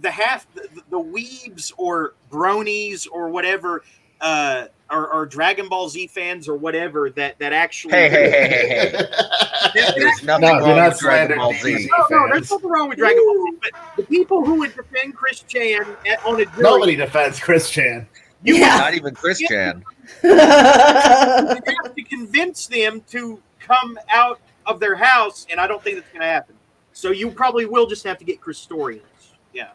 the weebs or bronies or whatever are Dragon Ball Z fans or whatever that actually. Hey. There's nothing wrong with Dragon Ball Z. No, there's nothing wrong with Dragon Ball Z. But the people who would defend Chris Chan on a jury, nobody defends Chris Chan. Not even Chris Chan. You have to convince them to come out of their house, and I don't think that's going to happen. So you probably will just have to get Christorians. Yeah.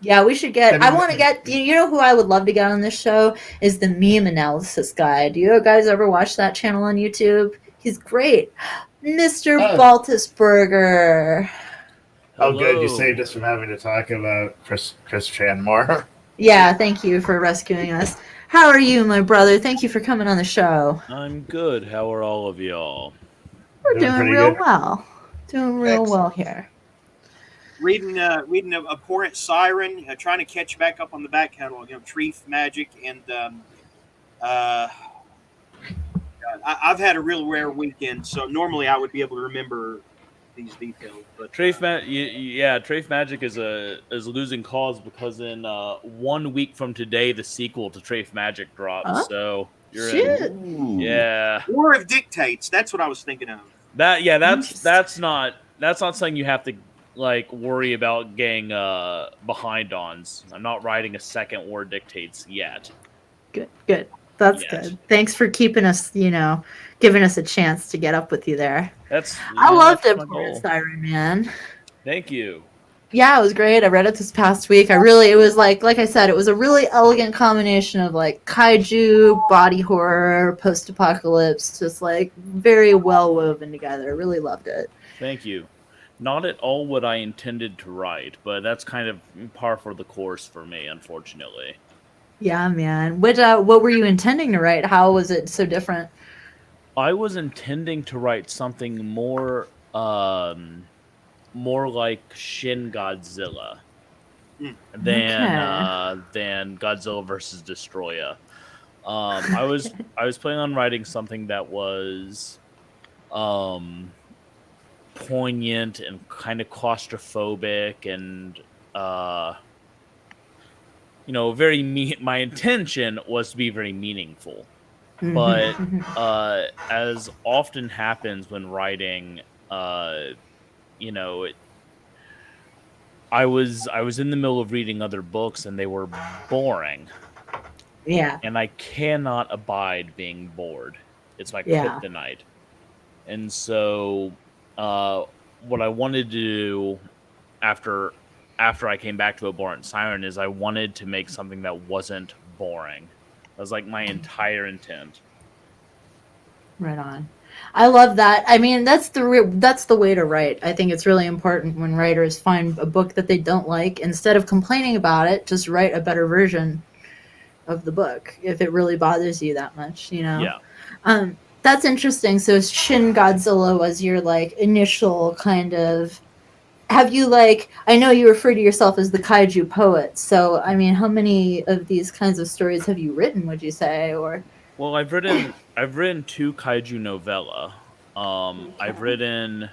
Yeah, we should get. I want to get. You know who I would love to get on this show is the meme analysis guy. Do you guys ever watch that channel on YouTube? He's great, Mr. Baltisberger. Oh, good! You saved us from having to talk about Chris Chan more. Yeah, thank you for rescuing us. How are you, my brother? Thank you for coming on the show. I'm good. How are all of y'all? We're doing real well. Doing real well here. Reading Abhorrent Siren, trying to catch back up on the back catalog. Treef Magic, and I've had a real rare weekend, so normally I would be able to remember these details. But Treef Magic is losing cause because in 1 week from today, the sequel to Treef Magic drops. So you're in. Yeah. War of Dictates. That's what I was thinking of. That's not something you have to worry about getting behind on. I'm not writing a second War Dictates yet. Good. That's good. Thanks for keeping us, giving us a chance to get up with you there. I loved it, Siren, man. Thank you. Yeah, it was great. I read it this past week. It was like I said, it was a really elegant combination of kaiju, body horror, post-apocalypse, just very well woven together. I really loved it. Thank you. Not at all what I intended to write, but that's kind of par for the course for me, unfortunately. Yeah, man. What were you intending to write? How was it so different? I was intending to write something more like Shin Godzilla than Godzilla versus Destroya. I was planning on writing something that was poignant and kind of claustrophobic and my intention was to be very meaningful. But as often happens when writing, I was in the middle of reading other books and they were boring. Yeah. And I cannot abide being bored. It's my kryptonite. And so what I wanted to do after I came back to Abhorrent Siren is I wanted to make something that wasn't boring. That was my entire intent. Right on. I love that. I mean, that's the way to write. I think it's really important when writers find a book that they don't like, instead of complaining about it, just write a better version of the book if it really bothers you that much, Yeah. That's interesting. So Shin Godzilla was your initial kind of. Have you I know you refer to yourself as the kaiju poet. So I mean, how many of these kinds of stories have you written? Would you say, or? Well, I've written 2 kaiju novella. I've written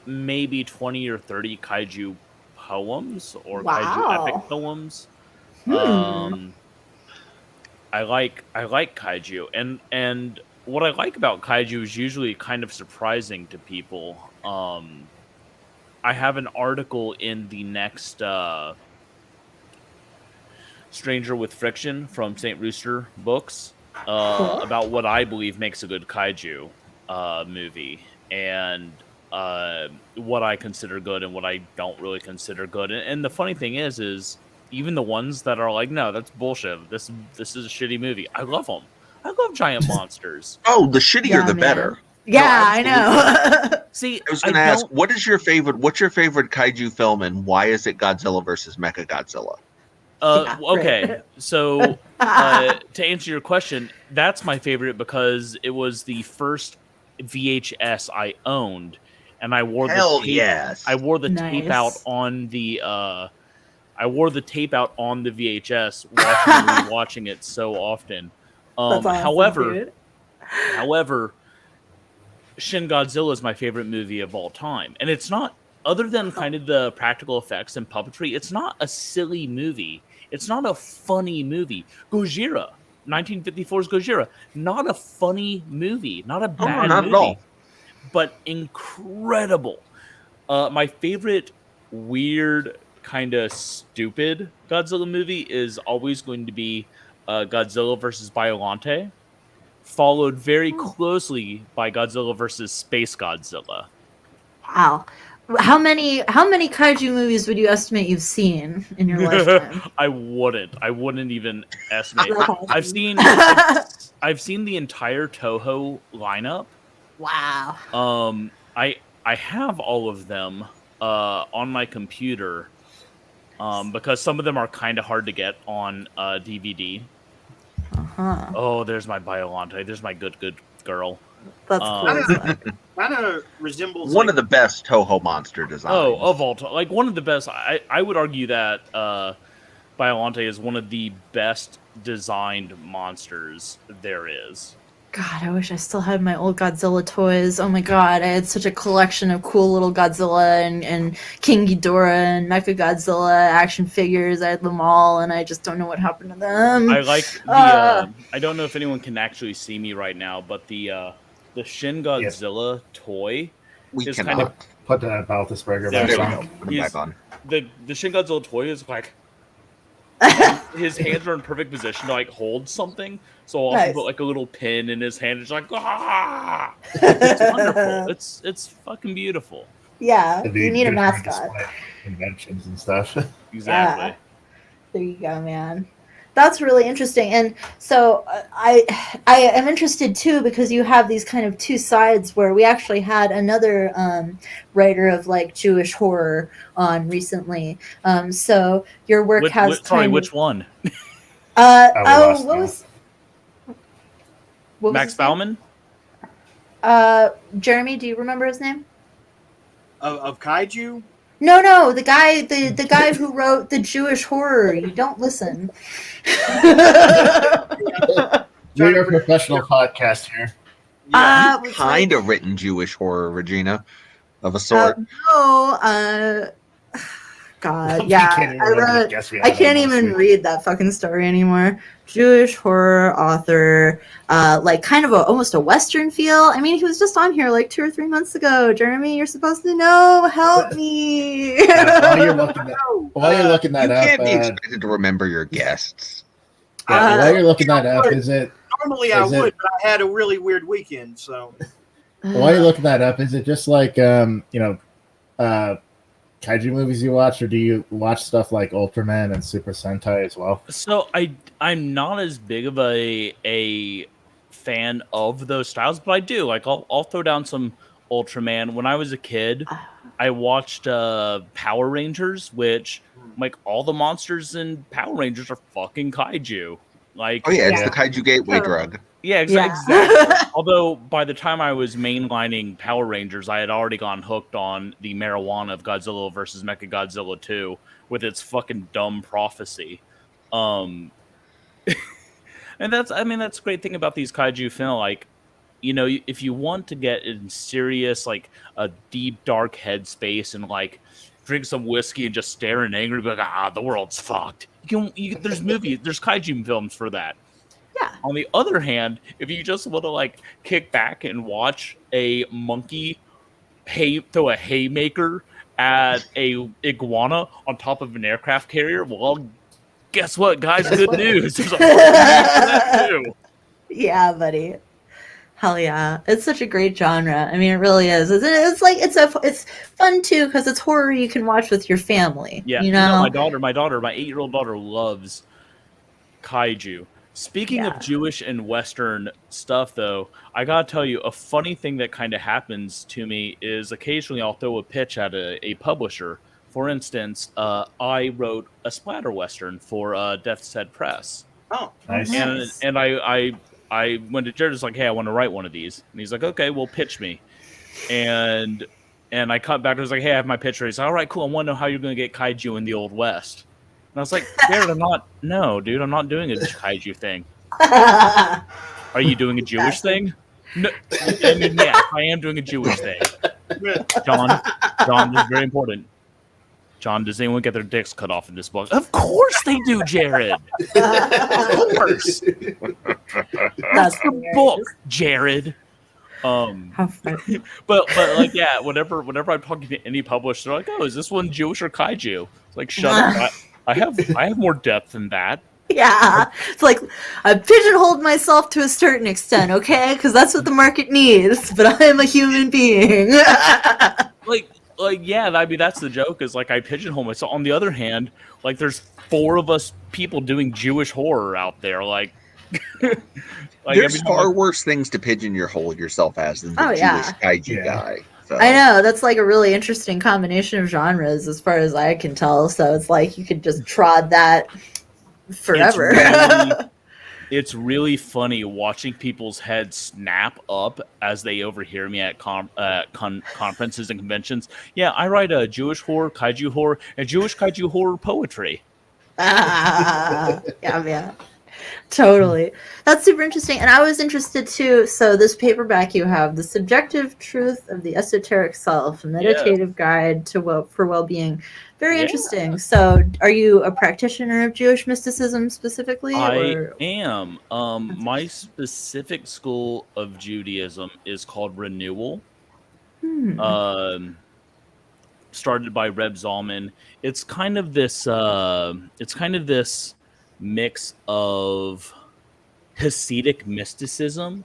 maybe 20 or 30 kaiju poems or kaiju epic poems. I like kaiju, and what I like about kaiju is usually kind of surprising to people. I have an article in the next Stranger with Friction from St. Rooster Books about what I believe makes a good kaiju movie, and what I consider good and what I don't really consider good. And the funny thing is even the ones that are no, that's bullshit. This is a shitty movie. I love them. I love giant monsters. Oh, the shittier the better. Yeah, I know. See, I was going to ask, what's your favorite kaiju film, and why is it Godzilla versus Mechagodzilla? Okay, so to answer your question, that's my favorite because it was the first VHS I owned, and I wore the tape. I wore the tape out on the. I wore the tape out on the VHS, watching it so often. That's awesome, However, Shin Godzilla is my favorite movie of all time, and it's not other than kind of the practical effects and puppetry, it's not a silly movie. It's not a funny movie. Gojira, 1954's Gojira, not a funny movie, not a bad not movie, at all. but incredible. My favorite weird, kind of stupid Godzilla movie is always going to be Godzilla versus Biollante, followed very closely by Godzilla versus Space Godzilla. Wow. How many kaiju movies would you estimate you've seen in your lifetime? I wouldn't even estimate. I've seen the entire Toho lineup. Wow. I have all of them on my computer because some of them are kind of hard to get on DVD. Uh-huh. Oh, there's my Biollante. There's my good girl. That's cool. Kind of resembles One of the best Toho monster designs. Oh, of all time. Like, one of the best. I would argue that Biollante is one of the best designed monsters there is. God, I wish I still had my old Godzilla toys. Oh my god, I had such a collection of cool little Godzilla and King Ghidorah and Mechagodzilla action figures. I had them all, and I just don't know what happened to them. I like the. I don't know if anyone can actually see me right now, but the Shin Godzilla toy We is can kind of Put that Baltisberger There There back we on. go. Put him He's- back on. the Shin Godzilla toy is like his hands are in perfect position to like hold something. So I'll often Nice. put like a little pin in his hand. It's like ah, it's wonderful. It's fucking beautiful. Yeah, It'd be you need a good for mascot. display conventions and stuff. Exactly. There you go, man. That's really interesting. And so I am interested too because you have these kind of two sides where we actually had another writer of like Jewish horror on recently. So your work has kind which of, one? lost what now. was what was Max his name? Bauman? Jeremy, do you remember his name? of kaiju. No, the guy who wrote the Jewish horror. You don't listen. We're a professional podcast here. Was Kind like- of written Jewish horror, Regina, of a sort. God, We yeah. can't even I remember the wrote. guest we I had can't on last even week. read that fucking story anymore. Jewish horror author, like kind of almost a Western feel. I mean, he was just on here like 2 or 3 months ago. Jeremy, you're supposed to know. Help me. While you're looking that You up, can't be expected to remember your guests. while you're looking that up, is it Normally I Is it- would, but I had a really weird weekend, so while you're looking that up, is it just like kaiju movies you watch, or do you watch stuff like Ultraman and Super Sentai as well? So I'm not as big of a fan of those styles, but I do. Like I'll throw down some Ultraman. When I was a kid, I watched Power Rangers, which like all the monsters in Power Rangers are fucking kaiju. Like Oh yeah, it's Yeah. the Kaiju Gateway Totally. drug. yeah, Yeah. exactly. Although by the time I was mainlining Power Rangers, I had already gone hooked on the marijuana of Godzilla versus Mechagodzilla 2 with its fucking dumb prophecy. And that's the great thing about these kaiju film. Like, you know, if you want to get in serious, like a deep dark headspace and like drink some whiskey and just stare in anger, be like, the world's fucked. There's kaiju films for that. Yeah. On the other hand, if you just want to like kick back and watch a monkey throw a haymaker at a iguana on top of an aircraft carrier, well, guess what, guys? Good news. There's a fucking movie for that too. Yeah, buddy. Hell yeah. It's such a great genre. I mean, it really is. It's fun too because it's horror you can watch with your family. Yeah, You know? my 8-year-old daughter loves kaiju. Speaking Yeah. of Jewish and Western stuff, though, I gotta tell you, a funny thing that kind of happens to me is occasionally I'll throw a pitch at a publisher. For instance, I wrote a splatter Western for Death's Head Press. oh, Nice. Nice. And I went to Jared, was like, hey, I want to write one of these. And he's like, okay, well, pitch me. And I cut back and was like, hey, I have my pitch ready. He's like, all right, cool. I want to know how you're going to get kaiju in the Old West. And I was like, Jared, I'm not doing a kaiju thing. Are you doing a Jewish thing? No, I mean, yeah, I am doing a Jewish thing. John, this is very important. John, does anyone get their dicks cut off in this book? Of course they do, Jared. Of course. That's the book, Jared. How funny. but like, yeah, whenever I'm talking to any publisher, they're like, "Oh, is this one Jewish or kaiju?" It's like, shut up. I have more depth than that. Yeah, it's like I pigeonholed myself to a certain extent, okay? Because that's what the market needs. But I am a human being. like, yeah. I mean, that's the joke. Is like I pigeonhole myself. On the other hand, like, there's 4 of us people doing Jewish horror out there. Like, there's far worse things to pigeonhole yourself as than the Jewish kaiju guy. So. I know, that's like a really interesting combination of genres as far as I can tell. So it's like you could just trod that forever. It's really funny watching people's heads snap up as they overhear me at conferences and conventions. Yeah, I write a Jewish horror, kaiju horror, and Jewish kaiju horror poetry. Yeah. Totally. That's super interesting. And I was interested too. So this paperback you have, The Subjective Truth of the Esoteric Self, a meditative guide to for well-being. Very interesting. So are you a practitioner of Jewish mysticism specifically? I am. My specific school of Judaism is called Renewal. Started by Reb Zalman. It's kind of this mix of Hasidic mysticism,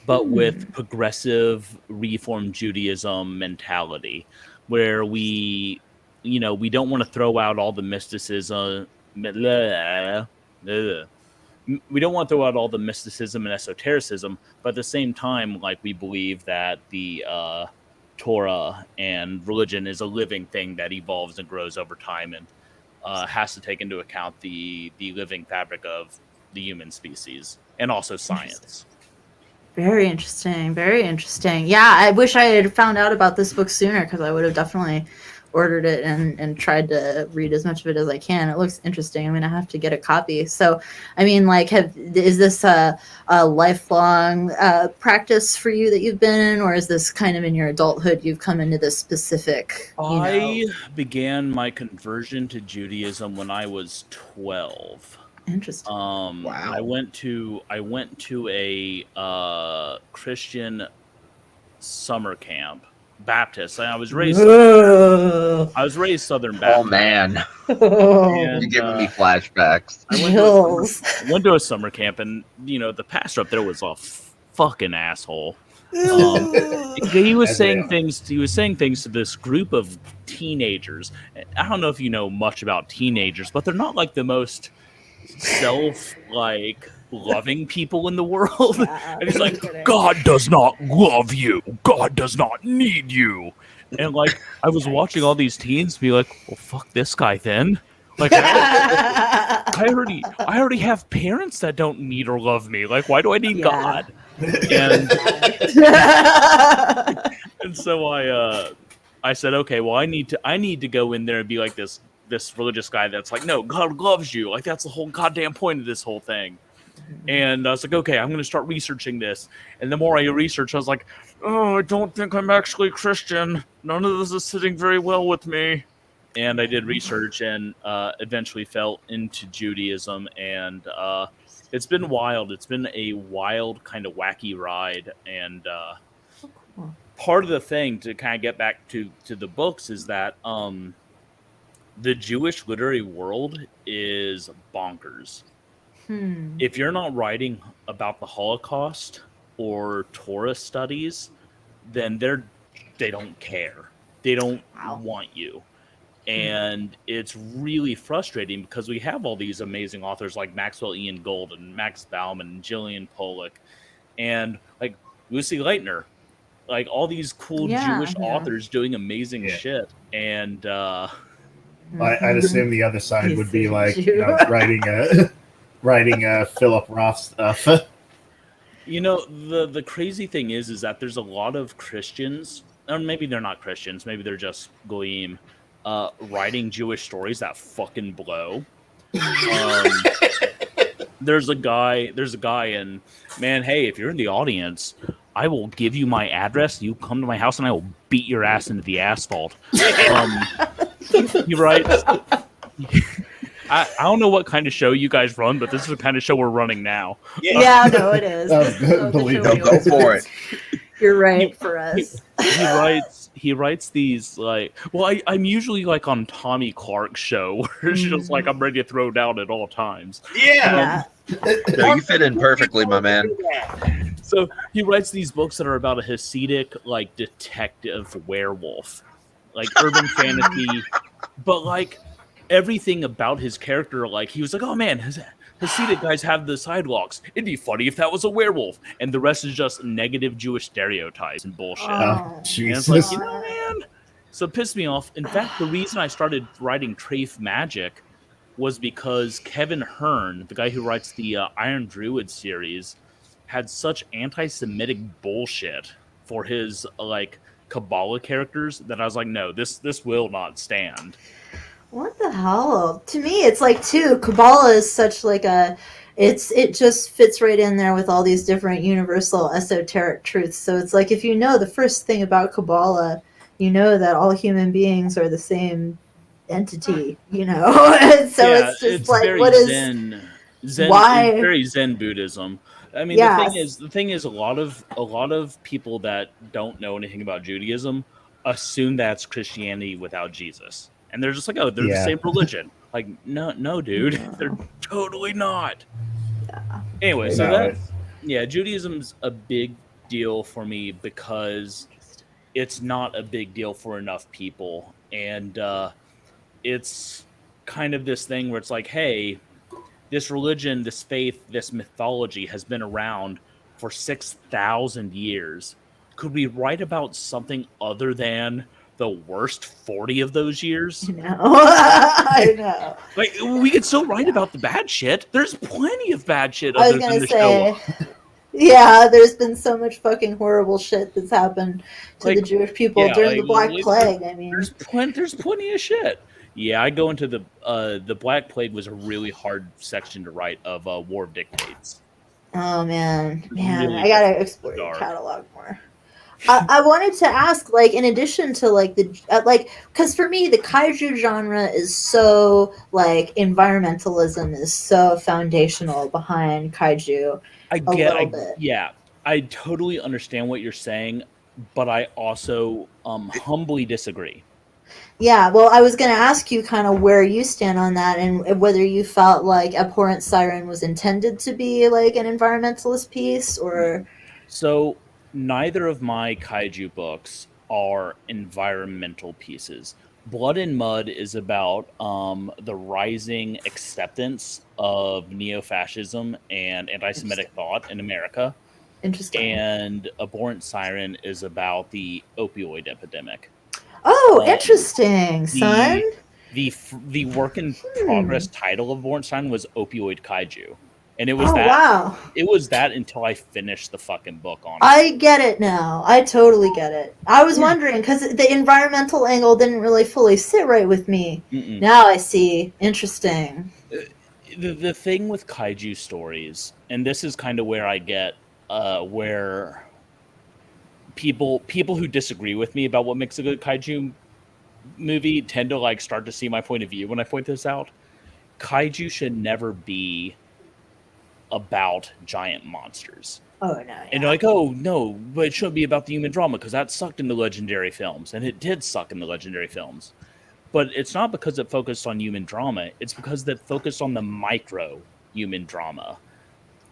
but with progressive Reform Judaism mentality, where we don't want to throw out all the mysticism. We don't want to throw out all the mysticism and esotericism, but at the same time, like, we believe that the Torah and religion is a living thing that evolves and grows over time, and has to take into account the living fabric of the human species and also science. Very interesting. Very interesting. Yeah, I wish I had found out about this book sooner, because I would have definitely ordered it and tried to read as much of it as I can. It looks interesting. I'm gonna have to get a copy. So, I mean, like, is this a lifelong practice for you that you've been in, or is this kind of in your adulthood you've come into this specific? I began my conversion to Judaism when I was 12. Interesting. Wow. I went to a Christian summer camp. Baptist. I was raised Southern Baptist. Oh man, And, you're giving me flashbacks. I went to a summer camp, and the pastor up there was a fucking asshole. He was saying things to this group of teenagers. I don't know if you know much about teenagers, but they're not like the most loving people in the world. And he's like, God does not love you. God does not need you. And like, I was watching all these teens be like, well, fuck this guy then. Like, I already have parents that don't need or love me. Like, why do I need God? And so I said, okay, well, I need to go in there and be like this religious guy that's like, no, God loves you. Like, that's the whole goddamn point of this whole thing. And I was like, okay, I'm going to start researching this. And the more I researched, I was like, oh, I don't think I'm actually Christian. None of this is sitting very well with me. And I did research and eventually fell into Judaism. And it's been wild. It's been a wild, kind of wacky ride. And part of the thing, to kind of get back to the books, is that the Jewish literary world is bonkers. If you're not writing about the Holocaust or Torah studies, then they don't care. They don't want you. And it's really frustrating because we have all these amazing authors like Maxwell Ian Gold and Max Bauman and Gillian Pollack and like Lucy Leitner, like all these cool Jewish authors doing amazing shit. And I'd assume the other side would be like writing Philip Roth stuff. The crazy thing is that there's a lot of Christians, or maybe they're not Christians, maybe they're just goyim, writing Jewish stories that fucking blow. There's a guy, and man, hey, if you're in the audience, I will give you my address. You come to my house, and I will beat your ass into the asphalt. He writes. I don't know what kind of show you guys run, but this is the kind of show we're running now. Yeah, no, it is. Oh, This is good. the Believe show it. we Go always for run. it. You're right for us. He writes these like, well, I'm usually like on Tommy Clark's show where it's just like I'm ready to throw down at all times. Yeah. No, you fit in perfectly, my man. So he writes these books that are about a Hasidic like detective werewolf, like urban fantasy, but like everything about his character, like he was like, oh man, Hasidic guys have the sidewalks. It'd be funny if that was a werewolf, and the rest is just negative Jewish stereotypes and bullshit. Oh, And Jesus. it's like, you know, man. So it pissed me off. In fact, the reason I started writing Trafe Magic was because Kevin Hearn, the guy who writes the Iron Druid series, had such anti-Semitic bullshit for his like Kabbalah characters that I was like, no, this will not stand. what the hell? To me, it's like too. Kabbalah is such like a. It just fits right in there with all these different universal esoteric truths. So it's like if you know the first thing about Kabbalah, you know that all human beings are the same entity. You know, and so Yeah, it's just it's like very what is Zen. why? It's very Zen Buddhism. I mean, Yes. the thing is, a lot of people that don't know anything about Judaism assume that's Christianity without Jesus, and they're just like, oh, they're the Yeah. same religion. Like, no, dude, No. they're totally not. Yeah. Anyway, You so know, that yeah, Judaism's a big deal for me because it's not a big deal for enough people, and it's kind of this thing where it's like, hey, this religion, this faith, this mythology has been around for 6,000 years. Could we write about something other than the worst 40 of those years? I know. I know. Like, we could still write about the bad shit. There's plenty of bad shit I was other than gonna the say, Shoah. yeah, there's been so much fucking horrible shit that's happened to the Like, Jewish people yeah, during like, the Black like, Plague. I mean, There's plenty of shit. Yeah, I go into the Black Plague was a really hard section to write of War of Dictates. oh man, Really I gotta explore your dark. catalog more. I wanted to ask, like, in addition to like the like, because for me the kaiju genre is so like environmentalism is so foundational behind kaiju. I totally understand what you're saying, but I also humbly disagree. Yeah, well, I was going to ask you kind of where you stand on that and whether you felt like Abhorrent Siren was intended to be like an environmentalist piece or. So, neither of my kaiju books are environmental pieces. Blood and Mud is about the rising acceptance of neo-fascism and anti-Semitic thought in America. Interesting. And Abhorrent Siren is about the opioid epidemic. Oh, interesting, son. The work in progress title of Abhorrent Siren was Opioid Kaiju. And it was wow. It was that until I finished the fucking book, honestly. I get it now. I totally get it. I was wondering because the environmental angle didn't really fully sit right with me. Mm-mm. Now I see. Interesting. The thing with kaiju stories, and this is kind of where I get where people who disagree with me about what makes a good kaiju movie tend to like start to see my point of view when I point this out. Kaiju should never be about giant monsters. Oh no! Yeah. And you're like, oh no, but it shouldn't be about the human drama because that sucked in the legendary films, and it did suck in the legendary films. But it's not because it focused on human drama; it's because it focused on the micro human drama.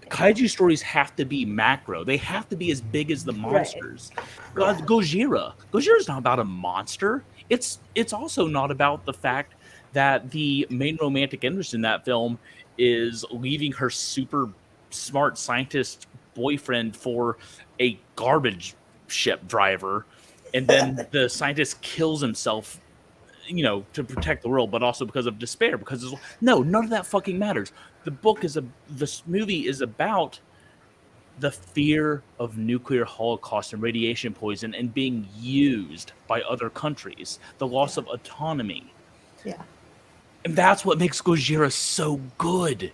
Kaiju stories have to be macro; they have to be as big as the monsters. Right. Gojira. Gojira's not about a monster. It's also not about the fact that the main romantic interest in that film is leaving her super smart scientist boyfriend for a garbage ship driver, and then the scientist kills himself, to protect the world, but also because of despair. Because none of that fucking matters. This movie is about the fear of nuclear holocaust and radiation poison and being used by other countries, the loss of autonomy. Yeah. And that's what makes Gojira so good.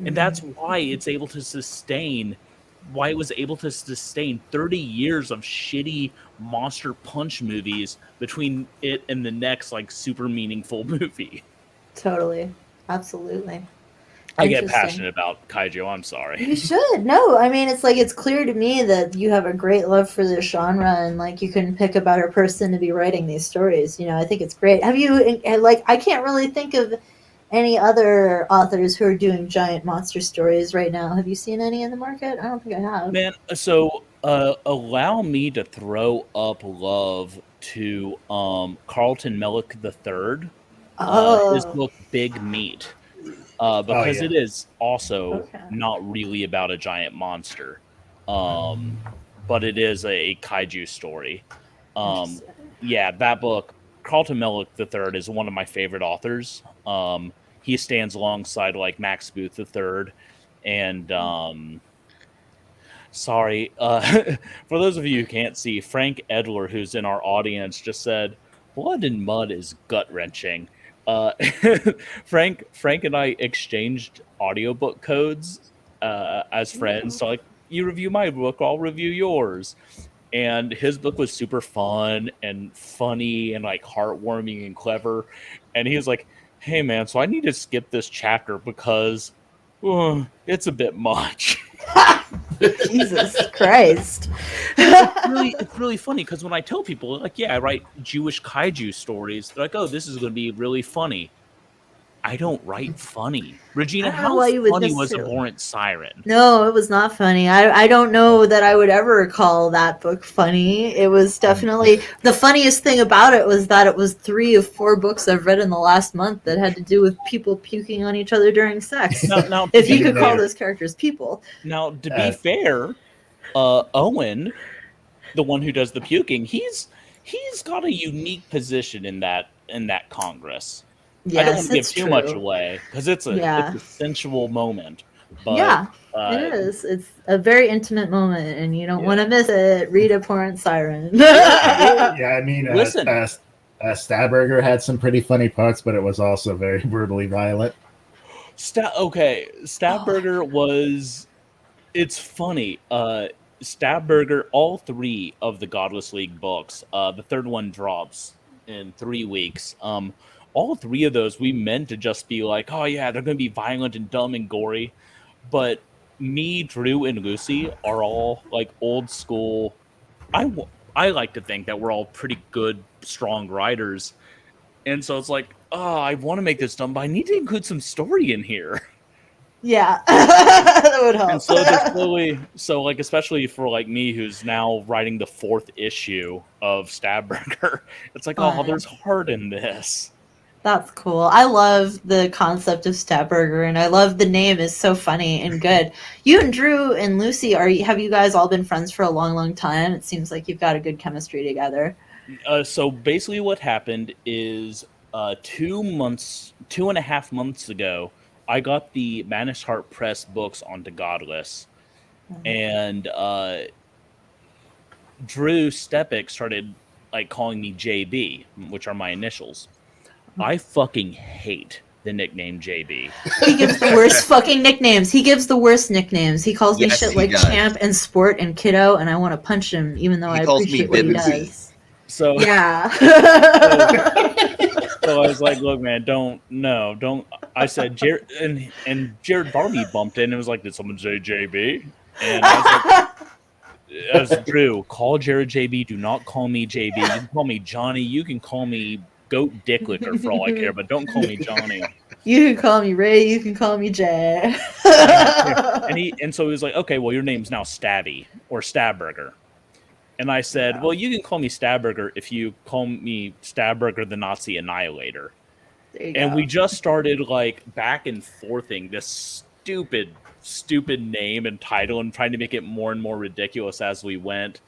And that's why it's able to sustain why it was able to sustain 30 years of shitty Monster Punch movies between it and the next like super meaningful movie. Totally. Absolutely. I get passionate about Kaiju. I'm sorry. You should. No, I mean, it's like, it's clear to me that you have a great love for this genre, and like you can pick a better person to be writing these stories. You know, I think it's great. Have you, like, I can't really think of any other authors who are doing giant monster stories right now. Have you seen any in the market? I don't think I have. Man, so allow me to throw up love to Carlton Mellick III. His book Big Meat. Because it is also not really about a giant monster, but it is a kaiju story. Yeah, that book, Carlton Mellick III, is one of my favorite authors. He stands alongside like Max Booth III, and sorry, for those of you who can't see, Frank Edler, who's in our audience, just said, "Blood and Mud is gut wrenching." Frank and I exchanged audiobook codes as friends. So like, you review my book, I'll review yours. And his book was super fun and funny and like heartwarming and clever. And he was like, "Hey man, so I need to skip this chapter because it's a bit much." Jesus Christ. It's really funny because when I tell people, like, yeah, I write Jewish kaiju stories, they're like, "Oh, this is going to be really funny." I don't write funny. Regina, how funny was Abhorrent Siren? No, it was not funny. I don't know that I would ever call that book funny. It was definitely, the funniest thing about it was that it was 3 of 4 books I've read in the last month that had to do with people puking on each other during sex. Now, if you could call those characters people. Now, to be fair, Owen, the one who does the puking, he's got a unique position in that Congress. Yes, I don't want to give too much away because it's a sensual moment. But, it is. It's a very intimate moment, and you don't want to miss it. Read Abhorrent Siren. I mean, listen, Stabberger had some pretty funny parts, but it was also very brutally violent. Stabberger was. It's funny. Stabberger, all 3 of the Godless League books. The third one drops in 3 weeks. All 3 of those we meant to just be like, oh yeah, they're going to be violent and dumb and gory. But me, Drew, and Lucy are all like old school. I like to think that we're all pretty good, strong writers. And so it's like, oh, I want to make this dumb, but I need to include some story in here. Yeah, that would help. And so like, especially for like me, who's now writing the 4th issue of Stabberger, it's like, oh, there's heart in this. That's cool. I love the concept of Stabberger, and I love the name is so funny and good. You and Drew and Lucy, have you guys all been friends for a long, long time? It seems like you've got a good chemistry together. So basically what happened is 2.5 months ago, I got the Manish Heart Press books onto Godless. And Drew Stepik started like calling me JB, which are my initials. I fucking hate the nickname JB. He gives the worst fucking nicknames. He gives the worst nicknames. He calls me shit like champ and sport and kiddo, and I want to punch him, even though I appreciate what he does. So yeah. So I was like, "Look, man, don't." I said, Jared, and Jared Barbie bumped in and was like, "Did someone say JB?" And I was like, Drew, call Jared JB. Do not call me JB. You can call me Johnny. You can call me Goat Dicklicker for all I care, but don't call me Johnny. You can call me Ray. You can call me Jay. and so he was like, "Okay, well, your name's now Stabby or Stabberger." And I said, "Well, you can call me Stabberger if you call me Stabberger the Nazi Annihilator." And we just started like back and forthing this stupid name and title and trying to make it more and more ridiculous as we went.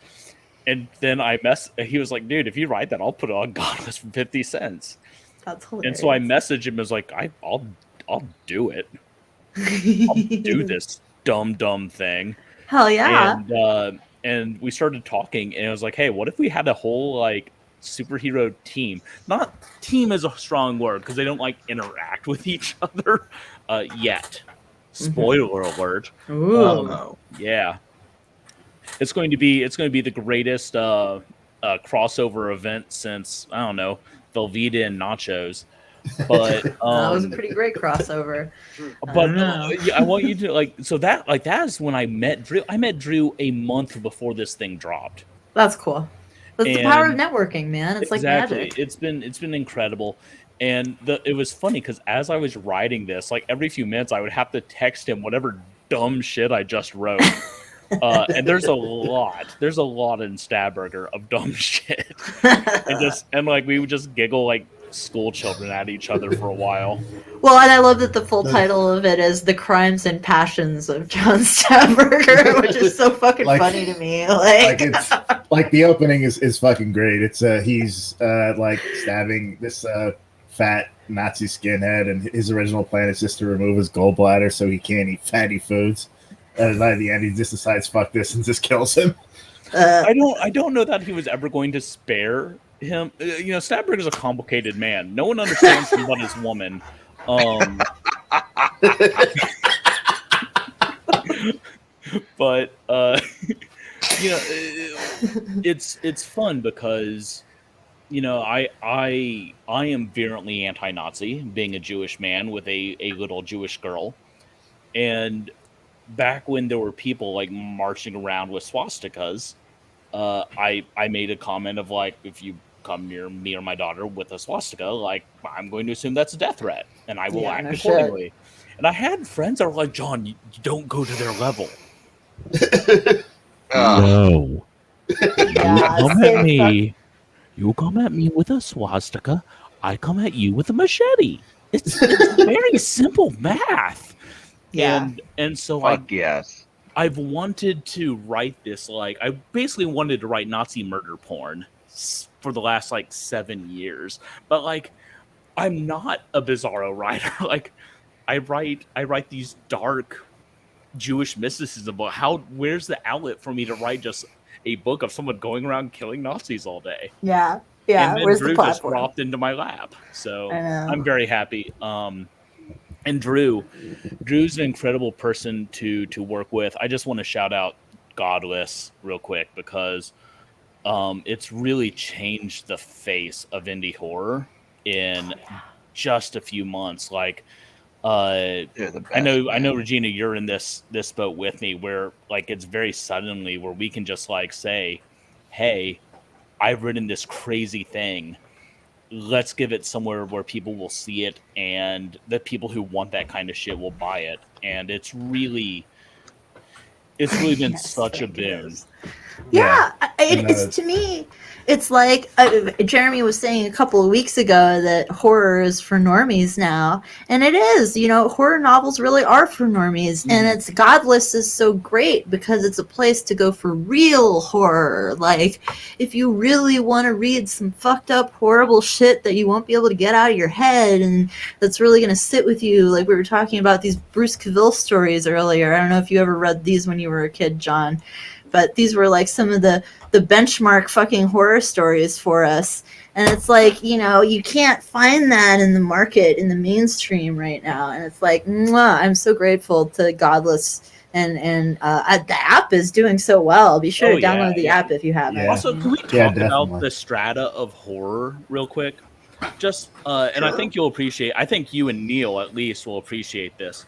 And then he was like, "Dude, if you write that, I'll put it on Godless for 50 cents. That's hilarious. And so I messaged him, I was like, I'll do it. I'll do this dumb thing. Hell yeah. And we started talking, and it was like, hey, what if we had a whole like superhero team? Not team is a strong word because they don't like interact with each other yet. Spoiler alert. Ooh. Yeah. It's going to be the greatest crossover event since, I don't know, Velveeta and Nachos. But that was a pretty great crossover. But I want you to that is when I met Drew. I met Drew a month before this thing dropped. That's cool. That's the power of networking, man. It's exactly. like magic. It's been incredible. And it was funny because as I was writing this, like every few minutes I would have to text him whatever dumb shit I just wrote. And there's a lot in Stabburger of dumb shit. and like we would just giggle like school children at each other for a while. Well, and I love that the full title of it is The Crimes and Passions of John Stabburger, which is so fucking funny to me. Like it's like the opening is fucking great. It's he's like stabbing this fat Nazi skinhead, and his original plan is just to remove his gallbladder so he can't eat fatty foods. And by the end, he just decides fuck this and just kills him. I don't know that he was ever going to spare him. Stabberger's a complicated man. No one understands him but his woman. But it's fun because I am virulently anti-Nazi, being a Jewish man with a little Jewish girl, and back when there were people like marching around with swastikas, I made a comment of like, if you come near me or my daughter with a swastika, like I'm going to assume that's a death threat, and I will act accordingly. And I had friends that were like, John, you don't go to their level. No. You come at me with a swastika, I come at you with a machete. It's very simple math. Yeah. And so I've wanted to write this, like I basically wanted to write Nazi murder porn for the last like 7 years. But like I'm not a bizarro writer. Like I write these dark Jewish mysticism, but where's the outlet for me to write just a book of someone going around killing Nazis all day? Yeah. And then Where's Drew the platform? just dropped into my lap. So I'm very happy. And Drew's an incredible person to work with. I just want to shout out Godless real quick because it's really changed the face of indie horror in just a few months. Like I know Regina, you're in this boat with me where like it's very suddenly where we can just like say, hey, I've written this crazy thing. Let's give it somewhere where people will see it, and the people who want that kind of shit will buy it. And it's really been such a boon. Yeah, it's to me, it's like Jeremy was saying a couple of weeks ago that horror is for normies now, and it is. Horror novels really are for normies, and it's Godless is so great because it's a place to go for real horror. Like, if you really want to read some fucked up, horrible shit that you won't be able to get out of your head, and that's really going to sit with you. Like we were talking about these Bruce Cavill stories earlier. I don't know if you ever read these when you were a kid, John. But these were like some of the benchmark fucking horror stories for us. And it's like, you can't find that in the market, in the mainstream right now. And it's like, I'm so grateful to Godless. And the app is doing so well. Be sure to download the app if you haven't. Yeah. Also, can we talk about the strata of horror real quick? Just, and I think you'll appreciate, I think you and Neil at least will appreciate this.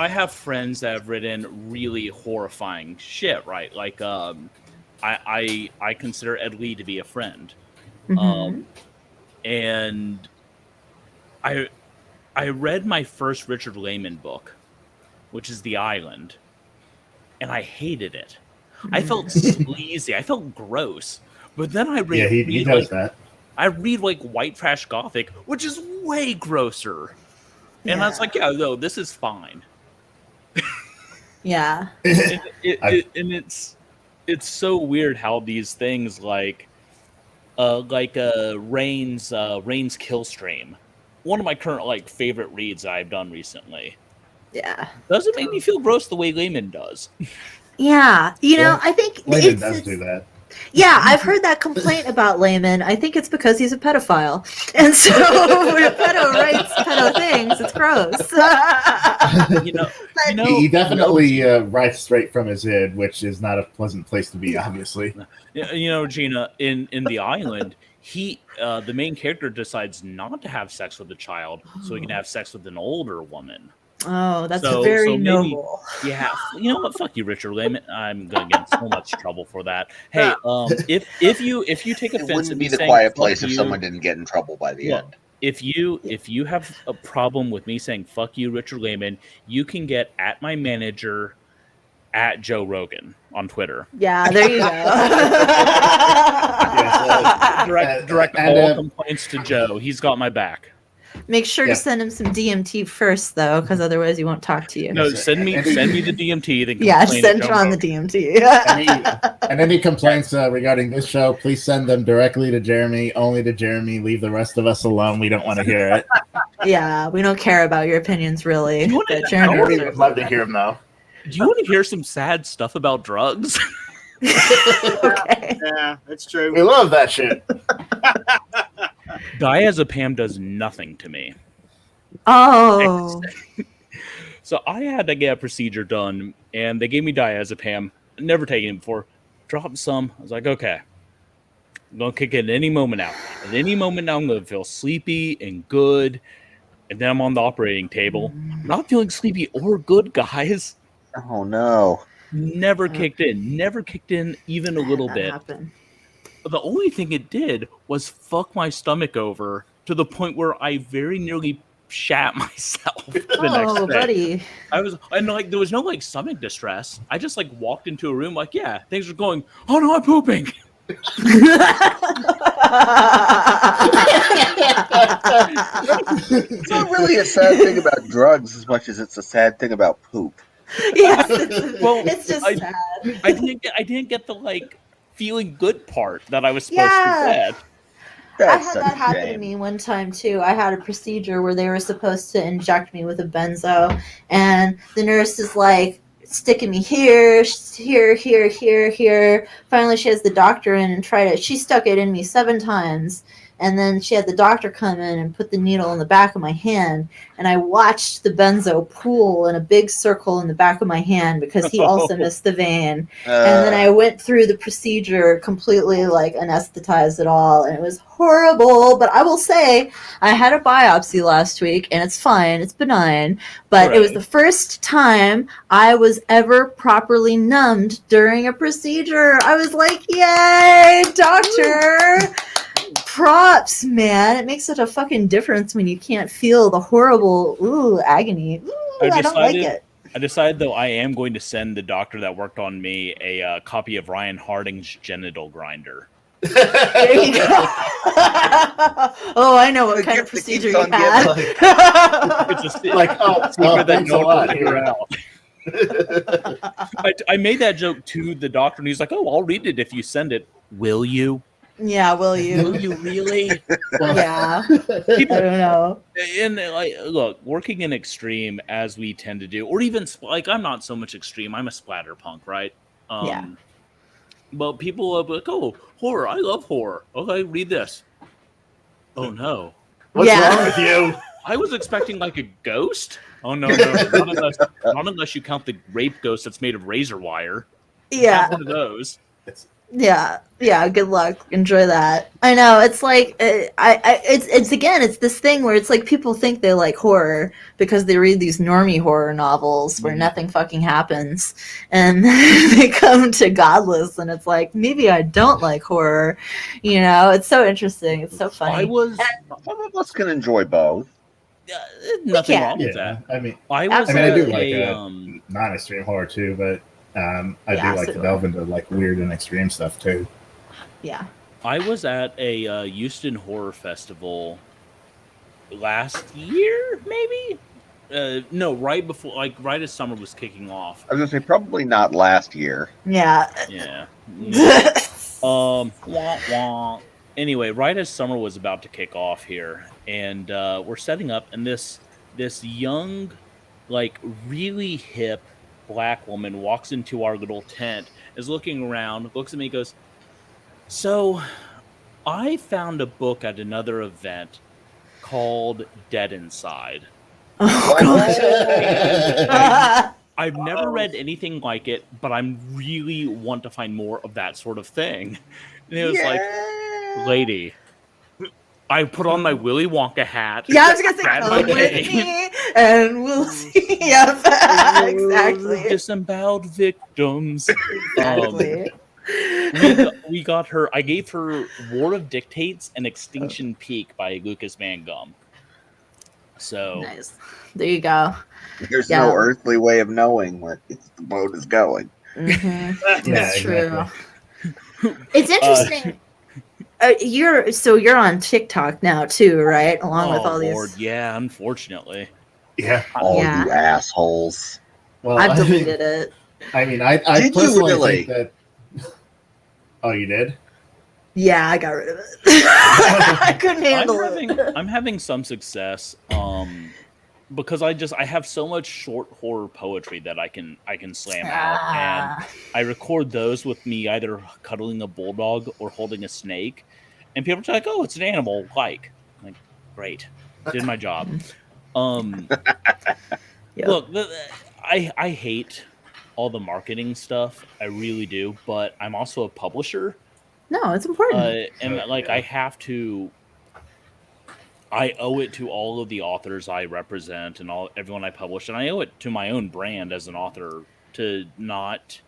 I have friends that have written really horrifying shit, right? Like, I consider Ed Lee to be a friend, and I read my first Richard Lehman book, which is The Island, and I hated it. I felt sleazy. I felt gross. But then I read. Yeah, he does that. I read like White Trash Gothic, which is way grosser, and I was like, yeah, no, this is fine. Yeah. And it's so weird how these things like Rain's Killstream, one of my current like favorite reads that I've done recently. Yeah. Doesn't make me feel gross the way Lehman does. Yeah. I think Lehman does do that. Yeah, I've heard that complaint about Layman. I think it's because he's a pedophile. And so when a pedo writes pedo things, it's gross. He definitely writes straight from his head, which is not a pleasant place to be, obviously. Gina, in The Island, the main character decides not to have sex with a child so he can have sex with an older woman. Oh, that's very noble. Yeah, you know what? Fuck you, Richard Layman. I'm gonna get in so much trouble for that. Hey, if you take offense, it wouldn't be the quiet place if someone didn't get in trouble by the end. If you have a problem with me saying "fuck you, Richard Layman," you can get at my manager at Joe Rogan on Twitter. Yeah, there you go. Direct all complaints to Joe. He's got my back. Make sure to send him some DMT first, though, because otherwise he won't talk to you. No, send me the DMT. Then send John the DMT. And any complaints regarding this show, please send them directly to Jeremy, only to Jeremy. Leave the rest of us alone. We don't want to hear it. Yeah, we don't care about your opinions, really. Jeremy would love to hear them, though. Do you want to hear some sad stuff about drugs? Okay. Yeah, that's true. We love that shit. Diazepam does nothing to me. Oh. So I had to get a procedure done, and they gave me diazepam. Never taken it before. Dropped some. I was like, okay. I'm going to kick it at any moment now. At any moment now, I'm going to feel sleepy and good. And then I'm on the operating table. I'm not feeling sleepy or good, guys. Oh, no. Never kicked in. Never kicked in even a little bit. Happen. The only thing it did was fuck my stomach over to the point where I very nearly shat myself the next day. Buddy. There was no stomach distress. I just walked into a room yeah, things are going, oh no, I'm pooping. It's not really a sad thing about drugs as much as it's a sad thing about poop. Yes, it's just sad. I didn't get the feeling good part that I was supposed to get. I had that happen to me one time too. I had a procedure where they were supposed to inject me with a benzo, and the nurse is sticking me here. Finally, she has the doctor in and tried it. She stuck it in me 7 times. And then she had the doctor come in and put the needle in the back of my hand. And I watched the benzo pool in a big circle in the back of my hand because he also missed the vein. And then I went through the procedure completely anesthetized it all. And it was horrible. But I will say I had a biopsy last week and it's fine. It's benign. But It was the first time I was ever properly numbed during a procedure. I was like, yay, doctor. Props, man. It makes such a fucking difference when you can't feel the horrible agony. I don't like it. I decided, though, I am going to send the doctor that worked on me a copy of Ryan Harding's Genital Grinder. There you go. Oh, I know what kind of procedure you had. It's a secret that no one will figure out. I made that joke to the doctor, and he's like, "Oh, I'll read it if you send it. Will you?" Yeah, will you? Will you really? Yeah. I don't know. And look, working in extreme as we tend to do, or even I'm not so much extreme. I'm a splatter punk, right? Yeah. But people are like, "Oh, horror! I love horror." Okay, read this. Oh no! What's wrong with you? I was expecting a ghost. Oh no! Not unless you count the rape ghost that's made of razor wire. Yeah. Not one of those. Yeah. Good luck. Enjoy that. I know. It's it's this thing where it's people think they like horror because they read these normie horror novels where nothing fucking happens, and they come to Godless, and it's maybe I don't like horror. It's so interesting. It's so funny. Some of us can enjoy both. Nothing wrong with that. I mean, I do like non-extreme horror too, but I do like to delve into weird and extreme stuff too. Yeah. I was at a Houston Horror Festival last year, maybe? No, right before, right as summer was kicking off. I was gonna say probably not last year. Yeah. Yeah. Wah, wah. Anyway, right as summer was about to kick off here, and we're setting up, and this young, really hip black woman walks into our little tent, is looking around, looks at me, goes, So, I found a book at another event called Dead Inside. Oh gosh. I've never read anything like it, but I really want to find more of that sort of thing. And it was like, lady, I put on my Willy Wonka hat. Yeah, I was gonna say, grab come my with cane. me, and we'll see. Yeah, exactly. Disemboweled victims. Exactly. We got her. I gave her War of Dictates and Extinction Peak by Lucas Van Gum. So nice. There you go. There's no earthly way of knowing where the boat is going. Mm-hmm. Yeah, That's true. exactly. It's interesting. You're on TikTok now too, right? Along with all Lord, these. yeah, unfortunately. Yeah. All you assholes. Well, I've deleted it. I mean, I Did you personally really? think that. Oh, you did? Yeah, I got rid of it. I couldn't handle it. I'm having some success. Because I have so much short horror poetry that I can slam out, and I record those with me either cuddling a bulldog or holding a snake, and people are like, "Oh, it's an animal." Like, great, did my job. Look, I hate all the marketing stuff. I really do, but I'm also a publisher. No, it's important. And like I have to. I owe it to all of the authors I represent and everyone I publish, and I owe it to my own brand as an author to not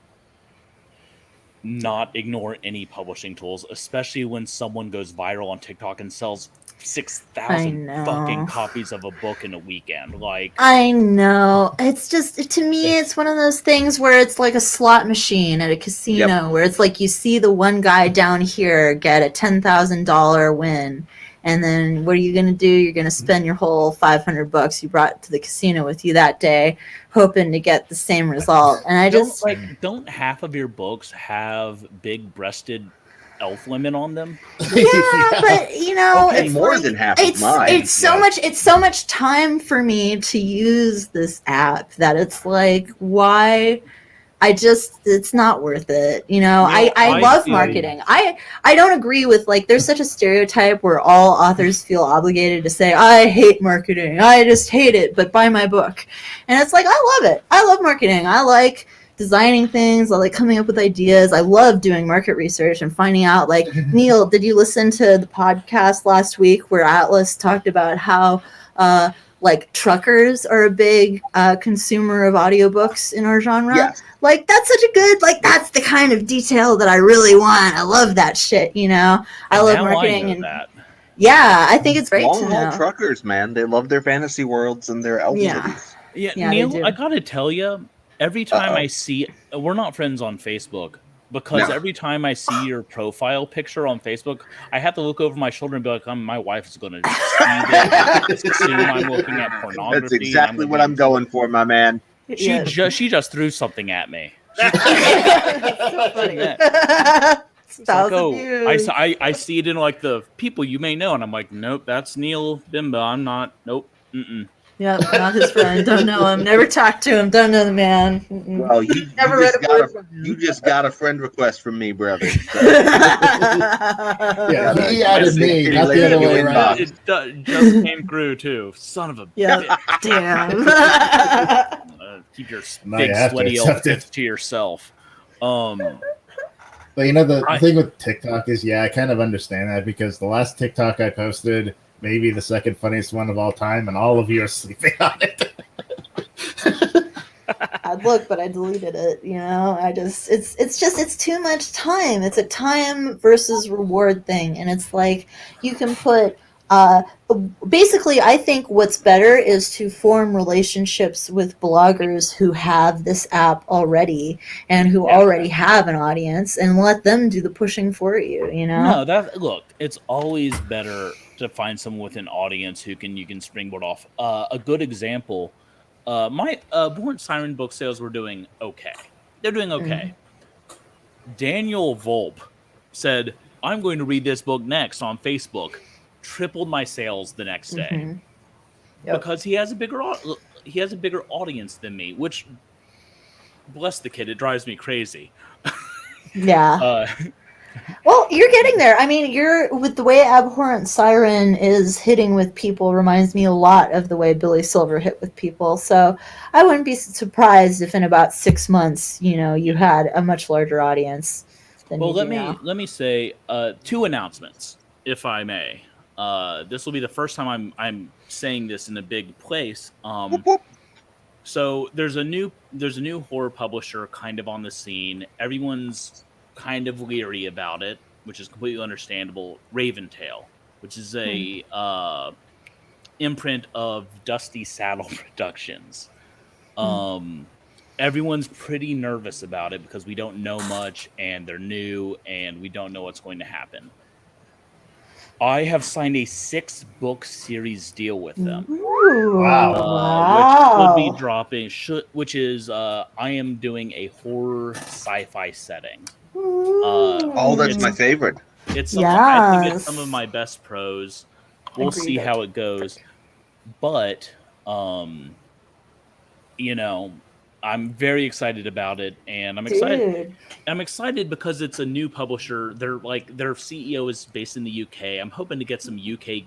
ignore any publishing tools, especially when someone goes viral on TikTok and sells 6,000 fucking copies of a book in a weekend. Like, I know. It's just, to me, it's one of those things where it's like a slot machine at a casino, where it's like you see the one guy down here get a $10,000 win. And then what are you going to do? You're going to spend your whole $500 you brought to the casino with you that day, hoping to get the same result. And I just don't half of your books have big-breasted elf women on them? Yeah, but you know, okay, it's more like, than half of mine. It's so much time for me to use this app that it's like, why? It's not worth it. You know, I love marketing. I don't agree with, like, there's such a stereotype where all authors feel obligated to say, I hate marketing. I just hate it, but buy my book. And it's like, I love it. I love marketing. I like designing things. I like coming up with ideas. I love doing market research and finding out, like, Neil, did you listen to the podcast last week where Atlas talked about how, like, truckers are a big consumer of audiobooks in our genre? Yes. Like, that's such a good, like, that's the kind of detail that I really want. I love that shit, you know? I love marketing. And that. Yeah, I think it's great to know. Long-haul truckers, man. They love their fantasy worlds and their elf movies. Yeah, Neil, I gotta tell you, every time I see, we're not friends on Facebook, because every time I see your profile picture on Facebook, I have to look over my shoulder and be like, my wife is going to see this. Soon I'm looking at pornography. That's exactly what I'm going for, my man. She just threw something at me. So funny. I see it in, like, the people you may know, and I'm like, nope, that's Neil Bimba. I'm not. Nope. Mm-mm. Yep, not his friend. Don't know him. Never talked to him. Don't know the man. Mm-mm. Well, you just got a friend request from me, brother. So. Yeah, he added me, not the other way around. It just came through too. Son of a bitch. Damn. Keep your big sweaty elf to yourself. But you know, the thing with TikTok is, I kind of understand that, because the last TikTok I posted, maybe the second funniest one of all time, and all of you are sleeping on it. I'd look, but I deleted it. You know, it's too much time. It's a time versus reward thing, and it's like you can put. Basically, I think what's better is to form relationships with bloggers who have this app already and who already have an audience, and let them do the pushing for you. You know? No, look, it's always better to find someone with an audience who you can springboard off. A good example, my Abhorrent Siren book sales were doing okay. They're doing okay. Daniel Volpe said, I'm going to read this book next on Facebook. Tripled my sales the next day. Because he has a bigger audience than me, which, bless the kid, it drives me crazy. Yeah. Well, you're getting there. I mean, you're with the way Abhorrent Siren is hitting with people reminds me a lot of the way Billy Silver hit with people. So I wouldn't be surprised if in about 6 months, you had a much larger audience than Well, you do now. let me say 2 announcements, if I may. This will be the first time I'm saying this in a big place. Whoop, whoop. So there's a new horror publisher kind of on the scene. Everyone's kind of leery about it, which is completely understandable. Raventail, which is a imprint of Dusty Saddle Productions. Everyone's pretty nervous about it because we don't know much and they're new and we don't know what's going to happen. I have signed a 6-book series deal with them. Ooh, Which should be dropping. Which is I am doing a horror sci-fi setting. That's my favorite. It's I think it's some of my best prose. We'll see how it goes, but I'm very excited about it, and I'm excited. Dude. I'm excited because it's a new publisher. Their CEO is based in the UK. I'm hoping to get some UK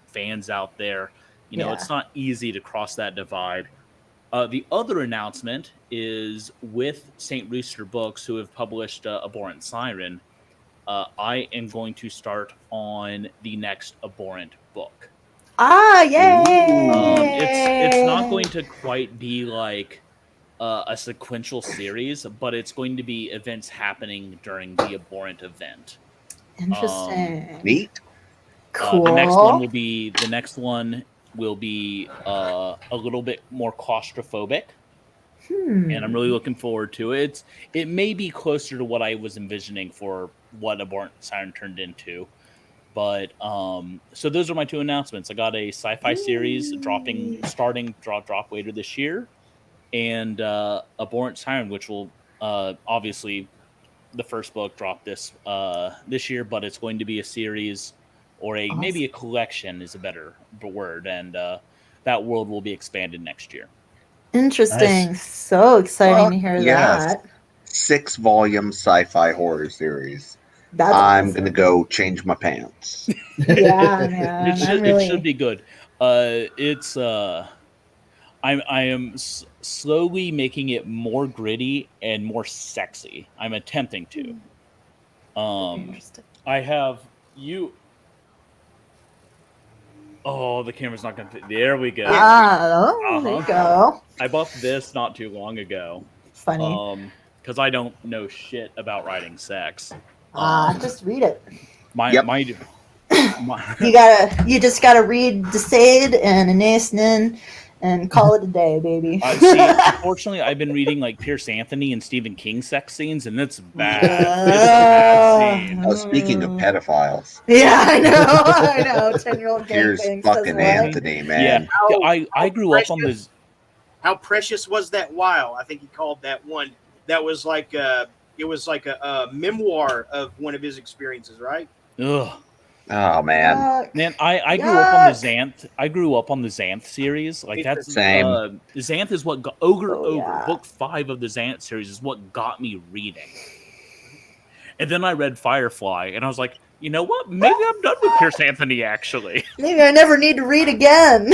fans out there. It's not easy to cross that divide. The other announcement is with St. Rooster Books, who have published Abhorrent Siren. I am going to start on the next Abhorrent book. Yay! It's not going to quite be like a sequential series, but it's going to be events happening during the Abhorrent event. Interesting. Neat. Cool. The next one will be a little bit more claustrophobic. And I'm really looking forward to it. It may be closer to what I was envisioning for what Abhorrent Siren turned into. But so those are my 2 announcements. I got a sci-fi series drop later this year, and Abhorrent Siren, which will obviously the first book drop this year, but it's going to be a series or maybe a collection is a better word, and that world will be expanded next year. Interesting. Nice. So exciting to hear that. 6-volume sci-fi horror series. That's I'm awesome. gonna go change my pants. Yeah, man. It should be good. I am slowly making it more gritty and more sexy. I'm attempting to. I have you. Oh, the camera's not going to... There we go. There you go. I bought this not too long ago. Funny. Because I don't know shit about writing sex. Just read it. You just gotta read Desaid and Anais Nin and call it a day, baby. See, unfortunately, I've been reading like Pierce Anthony and Stephen King sex scenes, and it's bad. It's a bad scene. Speaking of pedophiles. Yeah, I know. 10-year-old Pierce fucking Anthony, man. Yeah, I grew up on this. How precious was that while? I think he called that one. That was like it was like a memoir of one of his experiences, right? Ugh. Oh man, man! I grew up on the Xanth. I grew up on the Xanth series. Like that's same. Xanth is what got Ogre. Book 5 of the Xanth series is what got me reading. And then I read Firefly, and I was like, you know what? Maybe I'm done with Pierce Anthony. Actually, maybe I never need to read again.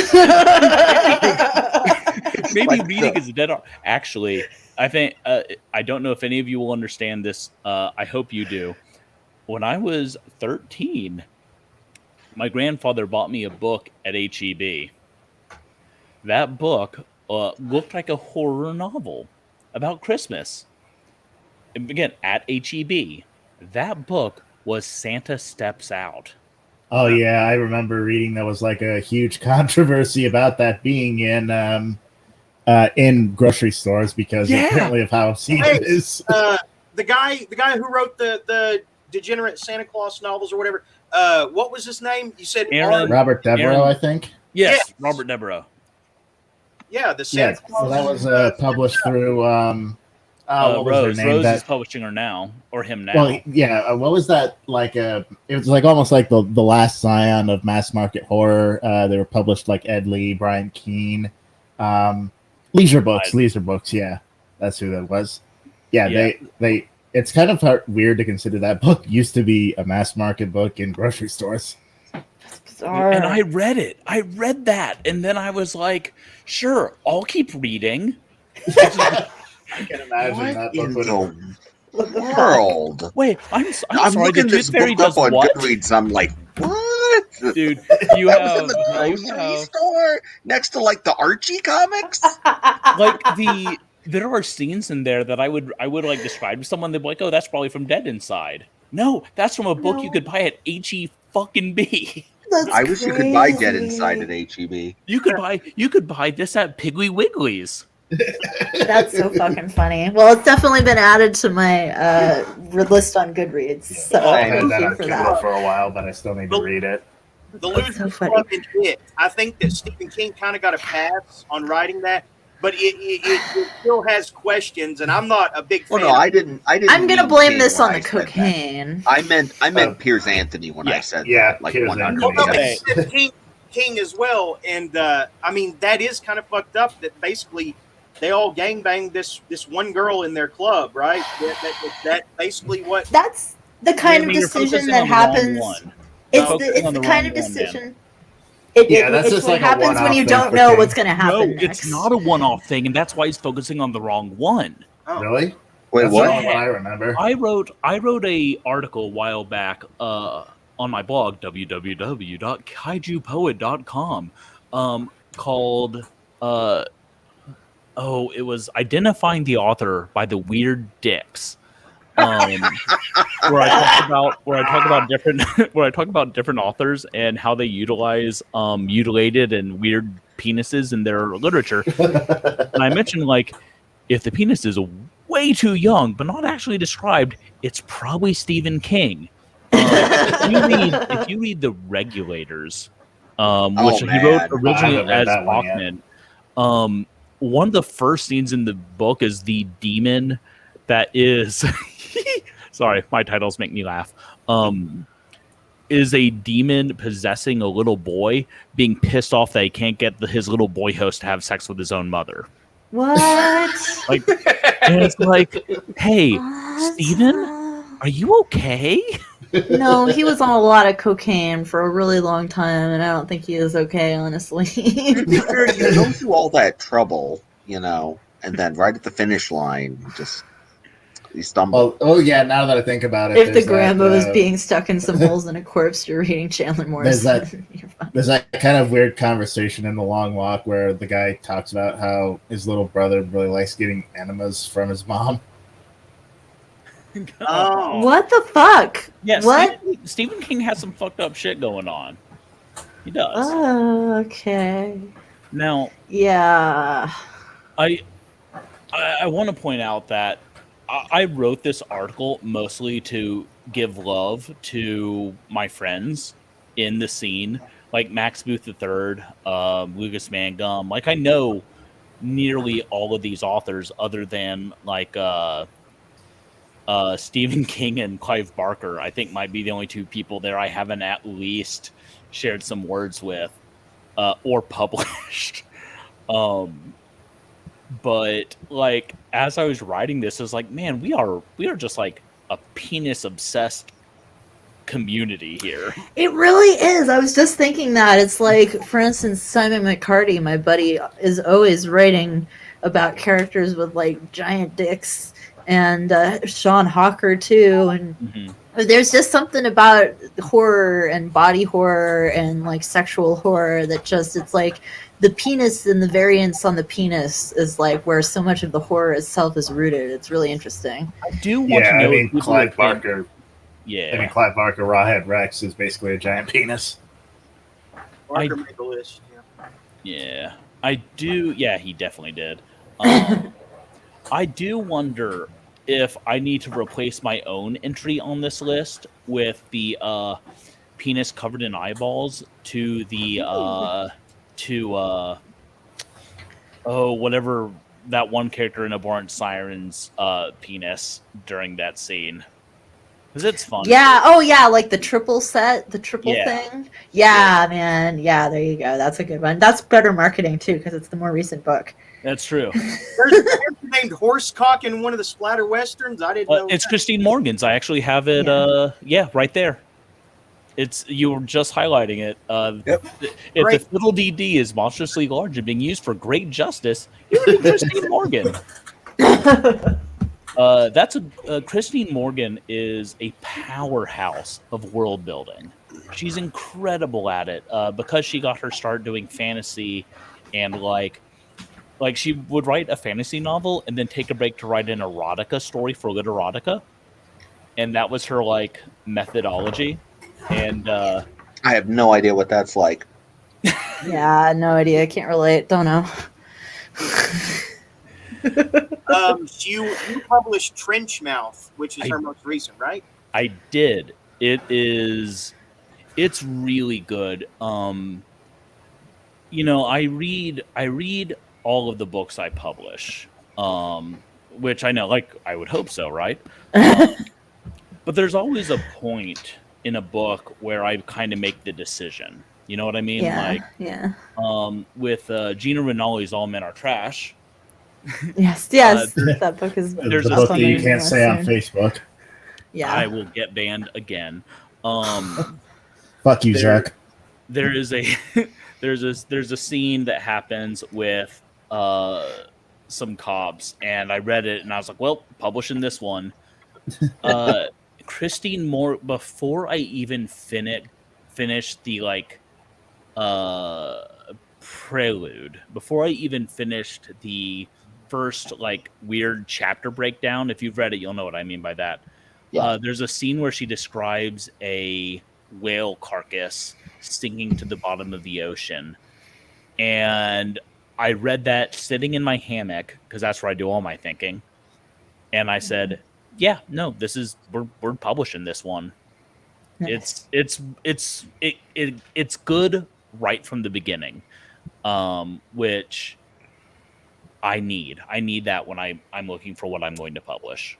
Maybe reading is dead. Actually, I think I don't know if any of you will understand this. I hope you do. When I was 13. My grandfather bought me a book at HEB. That book looked like a horror novel about Christmas. And again, at HEB. That book was Santa Steps Out. Oh, yeah. I remember reading there was like a huge controversy about that being in grocery stores because apparently of how obscene it is. The guy who wrote the Degenerate Santa Claus novels or whatever, what was his name? You said Robert Devereaux, I think. Yes, Robert Devereaux. Yeah, the Santa Claus. So that was published through Rose. Rose is publishing her now, or him now. Well, yeah. What was that like? It was like almost like the last scion of mass market horror. They were published like Ed Lee, Brian Keene, Leisure Books. Yeah, that's who that was. Yeah. They it's kind of weird to consider that book used to be a mass market book in grocery stores. Bizarre. And I read it. I read that, and then I was like, "Sure, I'll keep reading." I can imagine What that in book would the world? Wait, I'm sorry. looking The this Tooth Fairy book does up on what? Goodreads. I'm like, what? Dude, you That have was in the you grocery have store next to like the Archie comics. like there are scenes in there that I would like describe to someone. They'd be like, "Oh, that's probably from Dead Inside." No, that's from a book you could buy at HE That's I wish you could buy Dead crazy. Inside at HEB. You could buy this at Piggly Wiggly's. That's so fucking funny. Well, it's definitely been added to my list on Goodreads. So I thank had that you on for Kindle that. for a while, but I still need to read it. The That's so Losers funny. Club and it. I think that Stephen King kind of got a pass on writing that, but it still has questions, and I'm not a big fan. Well, no, I didn't. I'm gonna mean blame King this when on I the said that. cocaine. I meant Piers Anthony when I said that. Like Piers 100%. Anthony. Well, no, Yes. but it's King as well, and I mean that is kind of fucked up. That basically they all gangbanged this one girl in their club, right? That basically what. That's the kind of You're decision focusing that on the wrong happens. one. It's You're the, focusing it's on the the kind wrong of one, decision. Yeah, that's it's just what like a happens when one-off you thing don't for know King. what's going to happen No, next. it's not a one-off thing, and that's why he's focusing on the wrong one. Oh. Really? Wait, That's what? the only one I remember. I wrote a article a while back on my blog www.kaijupoet.com called it was identifying the author by the weird dicks. Where I talk about different authors and how they utilize mutilated and weird penises in their literature. And I mentioned, like, if the penis is way too young but not actually described, it's probably Stephen King. If you read The Regulators, which he wrote man. originally I haven't read as that one yet. Bachman, one of the first scenes in the book is the demon that is sorry, my titles make me laugh. Is a demon possessing a little boy, being pissed off that he can't get his little boy host to have sex with his own mother. What? Like, and it's like, hey, What? Steven, are you okay? No, he was on a lot of cocaine for a really long time, and I don't think he is okay, honestly. You go through all that trouble, and then right at the finish line, you stumble. Oh yeah. Now that I think about it, If the there's grandma that, is being stuck in some holes in a corpse, you're reading Chandler Morrison. there's that kind of weird conversation in The Long Walk where the guy talks about how his little brother really likes getting enemas from his mom. Oh. What the fuck? Yeah, What? Stephen King has some fucked up shit going on. He does. Oh, okay. Now, Yeah. I want to point out that I wrote this article mostly to give love to my friends in the scene, like Max Booth III, Lucas Mangum. Like, I know nearly all of these authors other than like Stephen King and Clive Barker. I think might be the only two people there I haven't at least shared some words with or published. But like as I was writing this, I was like, man, we are just like a penis obsessed community here. It really is. I was just thinking that. It's like, for instance, Simon McCarty, my buddy, is always writing about characters with like giant dicks, and Sean Hawker too. And there's just something about horror and body horror and like sexual horror that just, it's like the penis and the variance on the penis is like where so much of the horror itself is rooted. It's really interesting. I do want to know. I mean, if people Clive think- Barker. Yeah. I mean, Clive Barker, Rawhead Rex is basically a giant penis. Barker made the list. Yeah, I do. Yeah, he definitely did. I do wonder if I need to replace my own entry on this list with the penis covered in eyeballs to the whatever that one character in Abhorrent Siren's penis during that scene. Because it's fun. Yeah. Oh, yeah. Like the triple set, the triple Yeah. thing. Yeah, man. Yeah, there you go. That's a good one. That's better marketing too, because it's the more recent book. That's true. There's a character named Horsecock in one of the splatter westerns? I didn't know. It's Christine Morgan's. I actually have it. Right there. You were just highlighting it. Yep. If Great. the fiddle DD is monstrously large and being used for great justice, it would be Christine Morgan. Christine Morgan is a powerhouse of world building. She's incredible at it because she got her start doing fantasy, and like she would write a fantasy novel and then take a break to write an erotica story for Literotica, and that was her like methodology. And I have no idea what that's like. Yeah, no idea. Can't relate. Don't know. You published Trenchmouth, which is her most recent, right? I did. It's really good. I read all of the books I publish, which I know, like, I would hope so, right? But there's always a point in a book where I kind of make the decision. You know what I mean? Yeah. With Gina Rinaldi's All Men Are Trash. Yes. That book is There's a book that you can't say on Facebook. Yeah. I will get banned again. Fuck you, Zach. There is a there's a scene that happens with some cops, and I read it and I was like, well, publishing this one. Christine Moore, before I even finished the prelude, before I even finished the first weird chapter breakdown, if you've read it, you'll know what I mean by that. Yeah. There's a scene where she describes a whale carcass sinking to the bottom of the ocean, and I read that sitting in my hammock because that's where I do all my thinking, and I said, yeah, no, we're publishing this one. Nice. It's good right from the beginning, which I need. I need that when I'm looking for what I'm going to publish.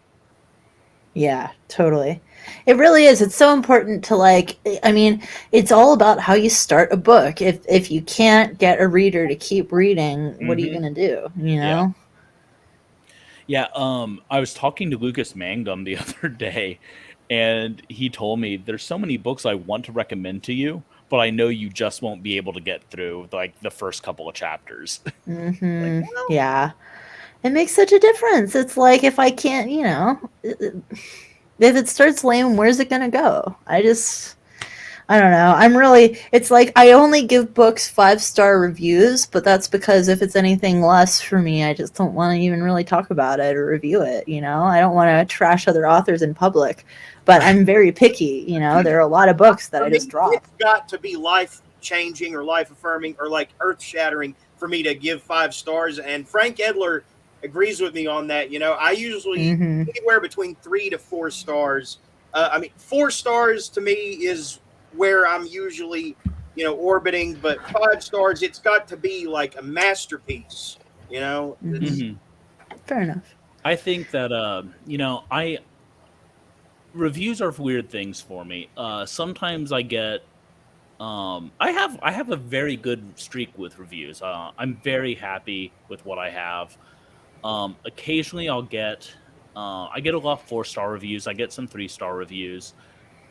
Yeah, totally. It really is. It's so important to it's all about how you start a book. If you can't get a reader to keep reading, what are you going to do? You know? Yeah, I was talking to Lucas Mangum the other day, and he told me there's so many books I want to recommend to you, but I know you just won't be able to get through the first couple of chapters. Mm-hmm. Yeah. It makes such a difference. It's like if I can't, if it starts lame, where's it going to go? I don't know. It's like I only give books 5-star reviews, but that's because if it's anything less for me, I just don't want to even really talk about it or review it. I don't want to trash other authors in public, but I'm very picky. There are a lot of books that I just drop. It's got to be life-changing or life-affirming or earth-shattering for me to give 5 stars. And Frank Edler agrees with me on that. I usually anywhere between 3 to 4 stars. 4 stars to me is where I'm usually, orbiting, but 5 stars, it's got to be like a masterpiece, Fair enough. I think that, reviews are weird things for me. Sometimes I get, I have a very good streak with reviews. I'm very happy with what I have. Occasionally I get a lot of 4-star reviews. I get some 3-star reviews.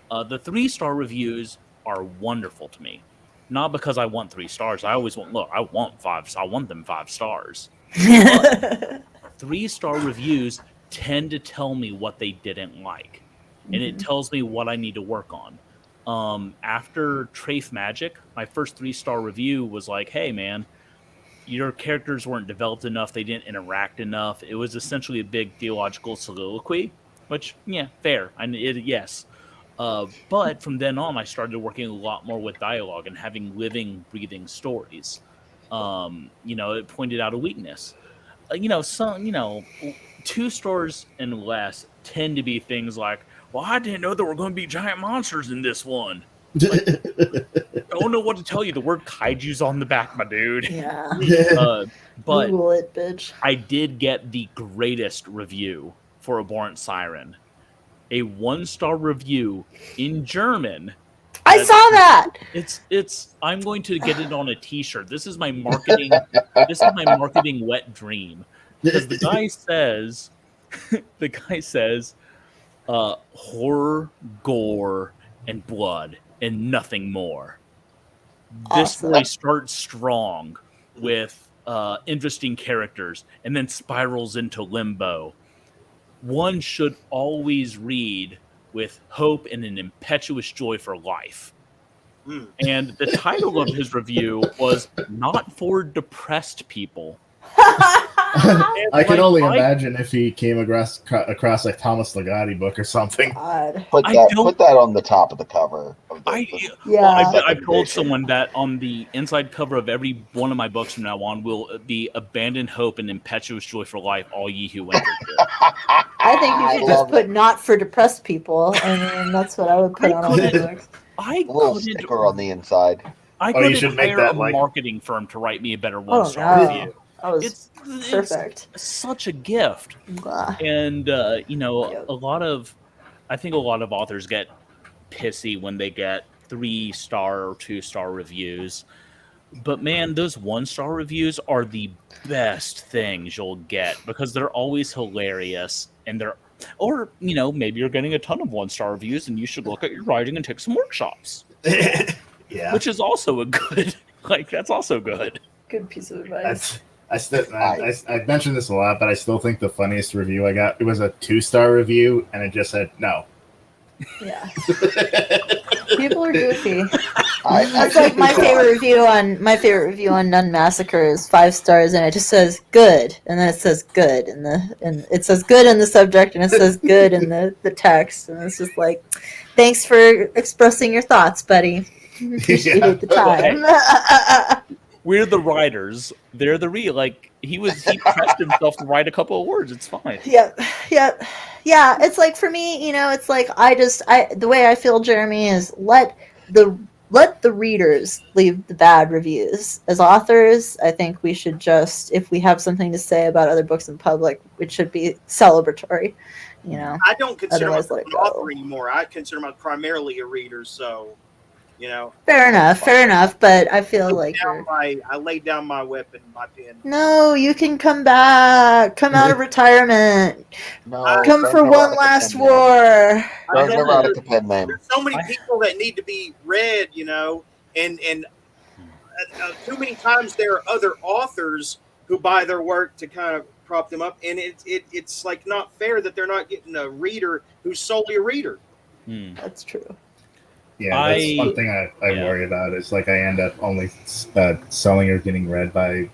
The 3-star reviews are wonderful to me, not because I want 3 stars. I always I want 5. I want them 5 stars. 3-star reviews tend to tell me what they didn't like, and it tells me what I need to work on. After Trafe Magic, my first 3-star review was like, "Hey, man, your characters weren't developed enough. They didn't interact enough." It was essentially a big theological soliloquy, which, yeah, fair. Yes. But from then on, I started working a lot more with dialogue and having living, breathing stories. It pointed out a weakness. 2 stars and less tend to be things like, well, I didn't know there were going to be giant monsters in this one. I don't know what to tell you. The word kaiju's on the back, my dude. Yeah. But Google it, bitch. I did get the greatest review for Abhorrent Siren. A 1-star review in German. I saw that. It's I'm going to get it on a t-shirt. This is my marketing wet dream. Because the guy says, horror, gore, and blood, and nothing more. This Awesome. story starts strong with interesting characters and then spirals into limbo. One should always read with hope and an impetuous joy for life. And the title of his review was Not for Depressed People. I can only imagine if he came across a Thomas Ligotti book or something. God. Put that on the top of the cover. I told someone that on the inside cover of every one of my books from now on will be abandoned hope and impetuous joy for life, all ye who enter here. I think you should just put not for depressed people. I mean, that's what I would put on all the books. A little sticker on the inside. I couldn't hire a marketing firm to write me a better one-star review. It's perfect. It's such a gift. And I think a lot of authors get pissy when they get 3-star or 2-star reviews. But man, those 1-star reviews are the best things you'll get because they're always hilarious and maybe you're getting a ton of 1-star reviews and you should look at your writing and take some workshops. Yeah. Which is also a good, that's also good. Good piece of advice. I mentioned this a lot, but I still think the funniest review I got, it was a 2-star review and it just said no. Yeah. People are goofy. That's like my favorite review on Nun Massacre is 5 stars and it just says good and then it says good and it says good in the subject and it says good in the text and it's just like, thanks for expressing your thoughts, buddy. Appreciate the time. We're the writers. They're the he pressed himself to write a couple of words. It's fine. Yep. Yeah, it's like for me, it's like the way I feel, Jeremy, is let the readers leave the bad reviews. As authors, I think we should just, if we have something to say about other books in public, it should be celebratory. I don't consider myself an author anymore. I consider myself primarily a reader, so Fair enough. But I feel like I laid down my weapon, my pen. No, you can come back. Come out of retirement. No, come for one last war. There's so many people that need to be read, and too many times there are other authors who buy their work to kind of prop them up, and it's like not fair that they're not getting a reader who's solely a reader. That's true. Yeah, that's one thing I worry about is I end up only selling or getting read by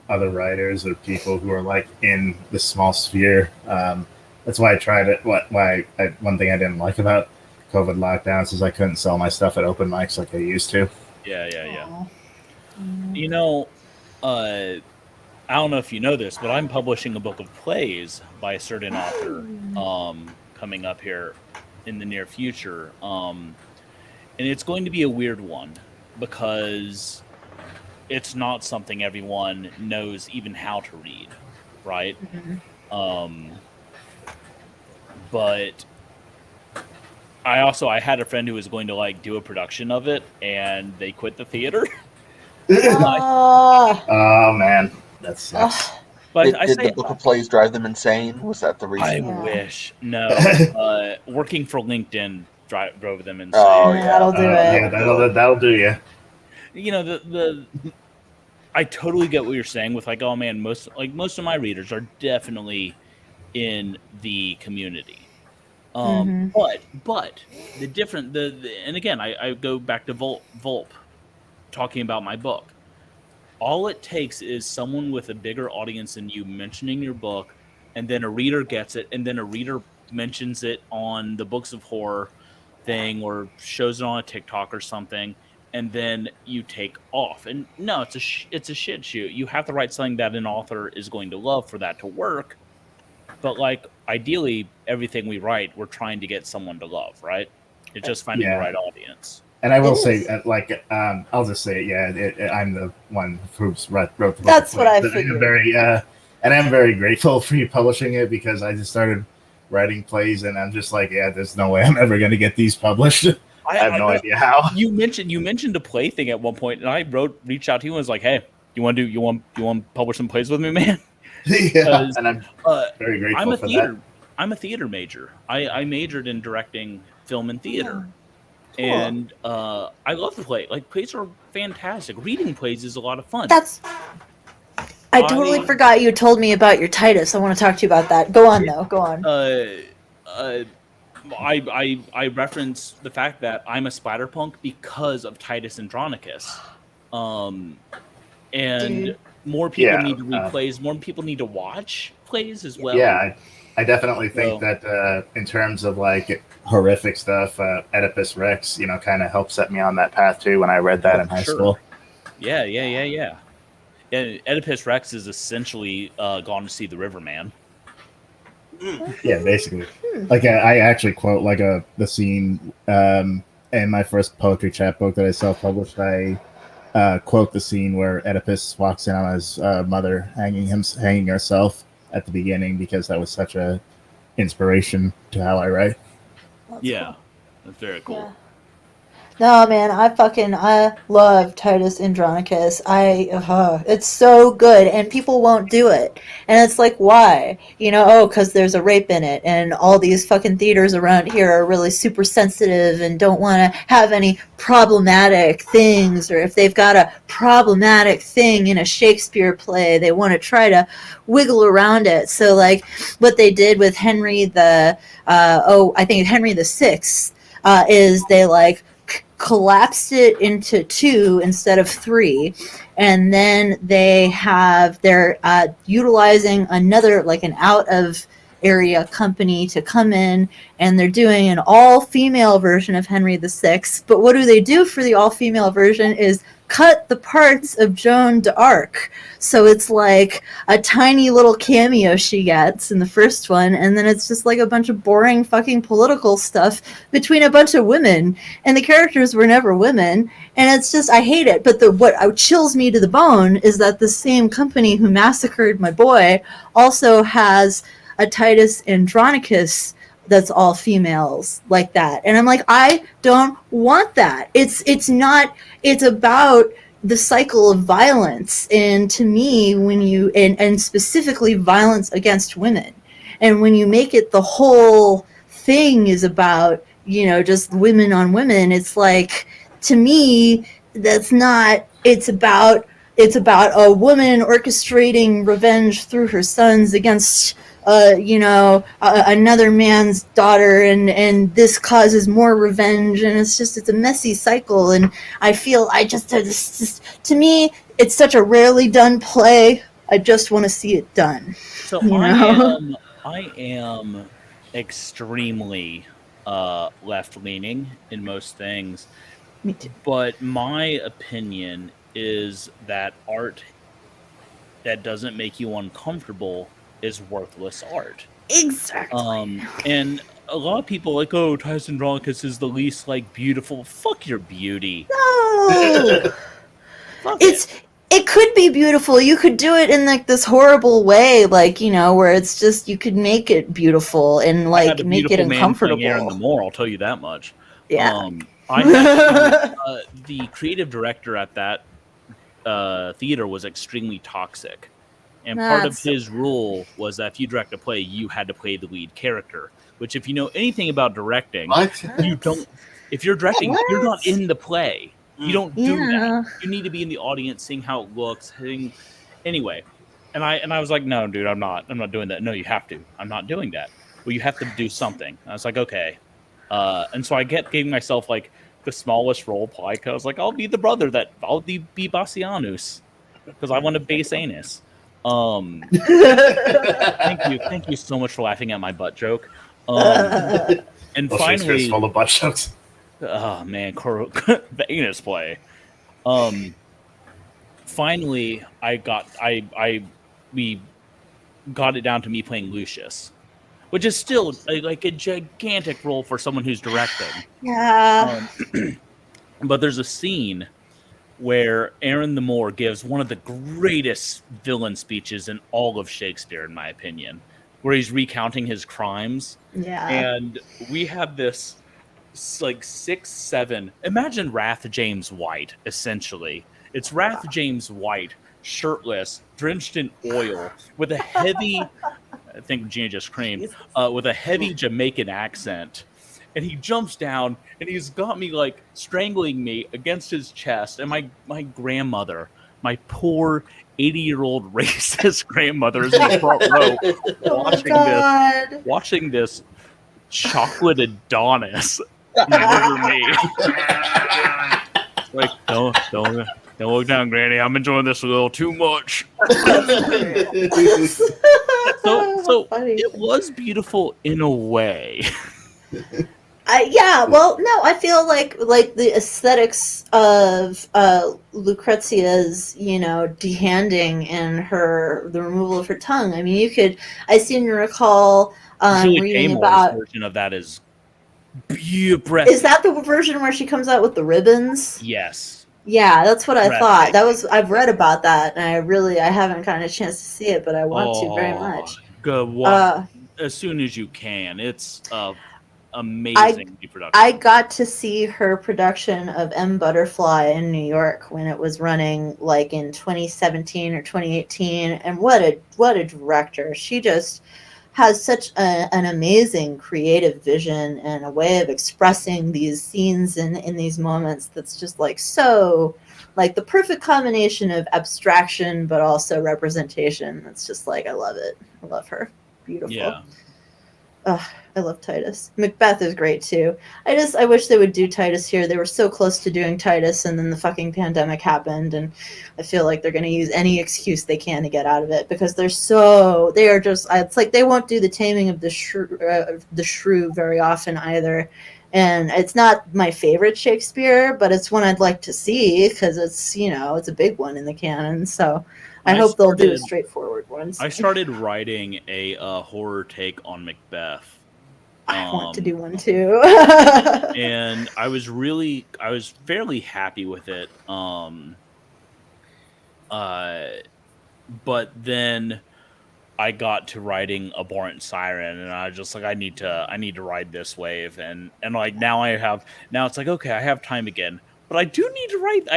other writers or people who are in the small sphere. That's why I tried it. One thing I didn't like about COVID lockdowns is I couldn't sell my stuff at open mics like I used to. Yeah. I don't know if you know this, but I'm publishing a book of plays by a certain author coming up here in the near future. And it's going to be a weird one because it's not something everyone knows even how to read, right? Mm-hmm. But I had a friend who was going to do a production of it, and they quit the theater. Oh man, that sucks. But did the book of plays drive them insane? Was that the reason? I wish. No. Working for LinkedIn drove them insane. Oh yeah, that'll do it. Yeah, that'll do you. I totally get what you're saying with oh man, most of my readers are definitely in the community. But and again, I go back to Volp talking about my book. All it takes is someone with a bigger audience than you mentioning your book, and then a reader gets it, and then a reader mentions it on the Books of Horror thing or shows it on a TikTok or something, and then you take off. And no, it's a shit shoot. You have to write something that an author is going to love for that to work. But ideally, everything we write, we're trying to get someone to love, right? It's just finding the right audience. And I will say, I'll just say, I'm the one who's wrote the book. That's what I figured. I'm very grateful for you publishing it because I just started writing plays, and I'm just there's no way I'm ever going to get these published. I have no idea how. You mentioned a play thing at one point, and I reached out to you and was like, "Hey, you want to publish some plays with me, man?" Yeah, and I'm very I'm grateful a for theater. I'm a theater major. I majored in directing film and theater. Cool. And I love to play. Like, plays are fantastic. Reading plays is a lot of fun. I totally forgot you told me about your Titus. I want to talk to you about that. Go on, though. Go on. I reference the fact that I'm a splatterpunk because of Titus Andronicus. And Dude. more people Yeah, need to read plays. More people need to watch plays as well. Yeah, I definitely think that in terms of like horrific stuff, Oedipus Rex, kind of helped set me on that path too when I read that in high school. Yeah. And Oedipus Rex is essentially Gone to See the Riverman. Yeah, basically. Like I actually quote like the scene in my first poetry chat book that I self-published. I quote the scene where Oedipus walks in on his mother hanging herself at the beginning because that was such a inspiration to how I write. Cool. That's very cool. Yeah. No, man, I love Titus Andronicus. It's so good, and people won't do it. And it's like, why? Because there's a rape in it, and all these fucking theaters around here are really super sensitive and don't want to have any problematic things, or if they've got a problematic thing in a Shakespeare play, they want to try to wiggle around it. So, like, what they did with Henry I think Henry the Sixth, is they, like, collapsed it into 2 instead of 3, and then they're utilizing another, like, an out of area company to come in, and they're doing an all-female version of Henry VI. But what do they do for the all-female version is cut the parts of Joan d'Arc. So it's like a tiny little cameo she gets in the first one, and then it's just like a bunch of boring fucking political stuff between a bunch of women, and the characters were never women, and it's just, I hate it. But what chills me to the bone is that the same company who massacred my boy also has a Titus Andronicus that's all females like that, and I'm like, I don't want that. It's about the cycle of violence, and to me, when you and specifically violence against women, and when you make it the whole thing is about just women on women, it's like, to me, that's not. It's about a woman orchestrating revenge through her sons against another man's daughter, and this causes more revenge, and it's a messy cycle. And I feel to me, it's such a rarely done play. I just want to see it done. So I am extremely left leaning in most things. Me too. But my opinion is that art that doesn't make you uncomfortable is worthless art. Exactly. And a lot of people are like, oh, Titus Andronicus is the least, like, beautiful. Fuck your beauty. No. It could be beautiful. You could do it in, like, this horrible way, like, where it's just, you could make it beautiful and, like, make it uncomfortable. Aaron the Moore, I'll tell you that much. Yeah. The creative director at that theater was extremely toxic. And part of his rule was that if you direct a play, you had to play the lead character. Which, if you know anything about directing, you don't. If you're directing, you're not in the play. You don't do that. You need to be in the audience, seeing how it looks. Anyway, and I was like, no, dude, I'm not doing that. No, you have to. I'm not doing that. Well, you have to do something. I was like, okay. And so I gave myself, like, the smallest role play. Because I was like, I'll be the brother I'll be Bassianus because I want to base anus. Thank you so much for laughing at my butt joke. And finally, full of butt jokes. Oh man, the anus play. Finally, we got it down to me playing Lucius, which is still like a gigantic role for someone who's directing. Yeah. But there's a scene where Aaron the Moore gives one of the greatest villain speeches in all of Shakespeare, in my opinion, where he's recounting his crimes. Yeah. And we have this, like, 6-7. Imagine Wrath James White, essentially. It's Wrath James White shirtless, drenched in oil, with a heavy, I think Gina just screamed, with a heavy Jamaican accent. And he jumps down and he's got me like strangling me against his chest. And my grandmother, my poor 80-year-old racist grandmother, is in the front row watching this chocolate Adonis murder me. Like, don't look down, Granny. I'm enjoying this a little too much. So it was beautiful in a way. No, I feel like the aesthetics of Lucrezia's, dehanding and the removal of her tongue. I mean, I seem to recall Julie reading Taymor's about version of that is breathtaking. Is that the version where she comes out with the ribbons? Yes. Yeah, that's what I thought. I've read about that, and I haven't gotten a chance to see it, but I want to very much. Go as soon as you can. It's amazing production. I got to see her production of M. Butterfly in New York when it was running, like in 2017 or 2018, and what a director! She just has such an amazing creative vision and a way of expressing these scenes in these moments that's just like so, like the perfect combination of abstraction but also representation. It's just like, I love it. I love her. Beautiful. Yeah. I love Titus. Macbeth is great too. I wish they would do Titus here. They were so close to doing Titus, and then the fucking pandemic happened, and I feel like they're going to use any excuse they can to get out of it because it's like they won't do the Taming of the Shrew very often either. And it's not my favorite Shakespeare, but it's one I'd like to see because it's a big one in the canon. So I hope they'll do a straightforward one. I started writing a horror take on Macbeth. I want to do one too. And I was fairly happy with it. But then I got to writing Abhorrent Siren, and I was just like, I need to ride this wave, and like now it's like, okay, I have time again. But I do need to write.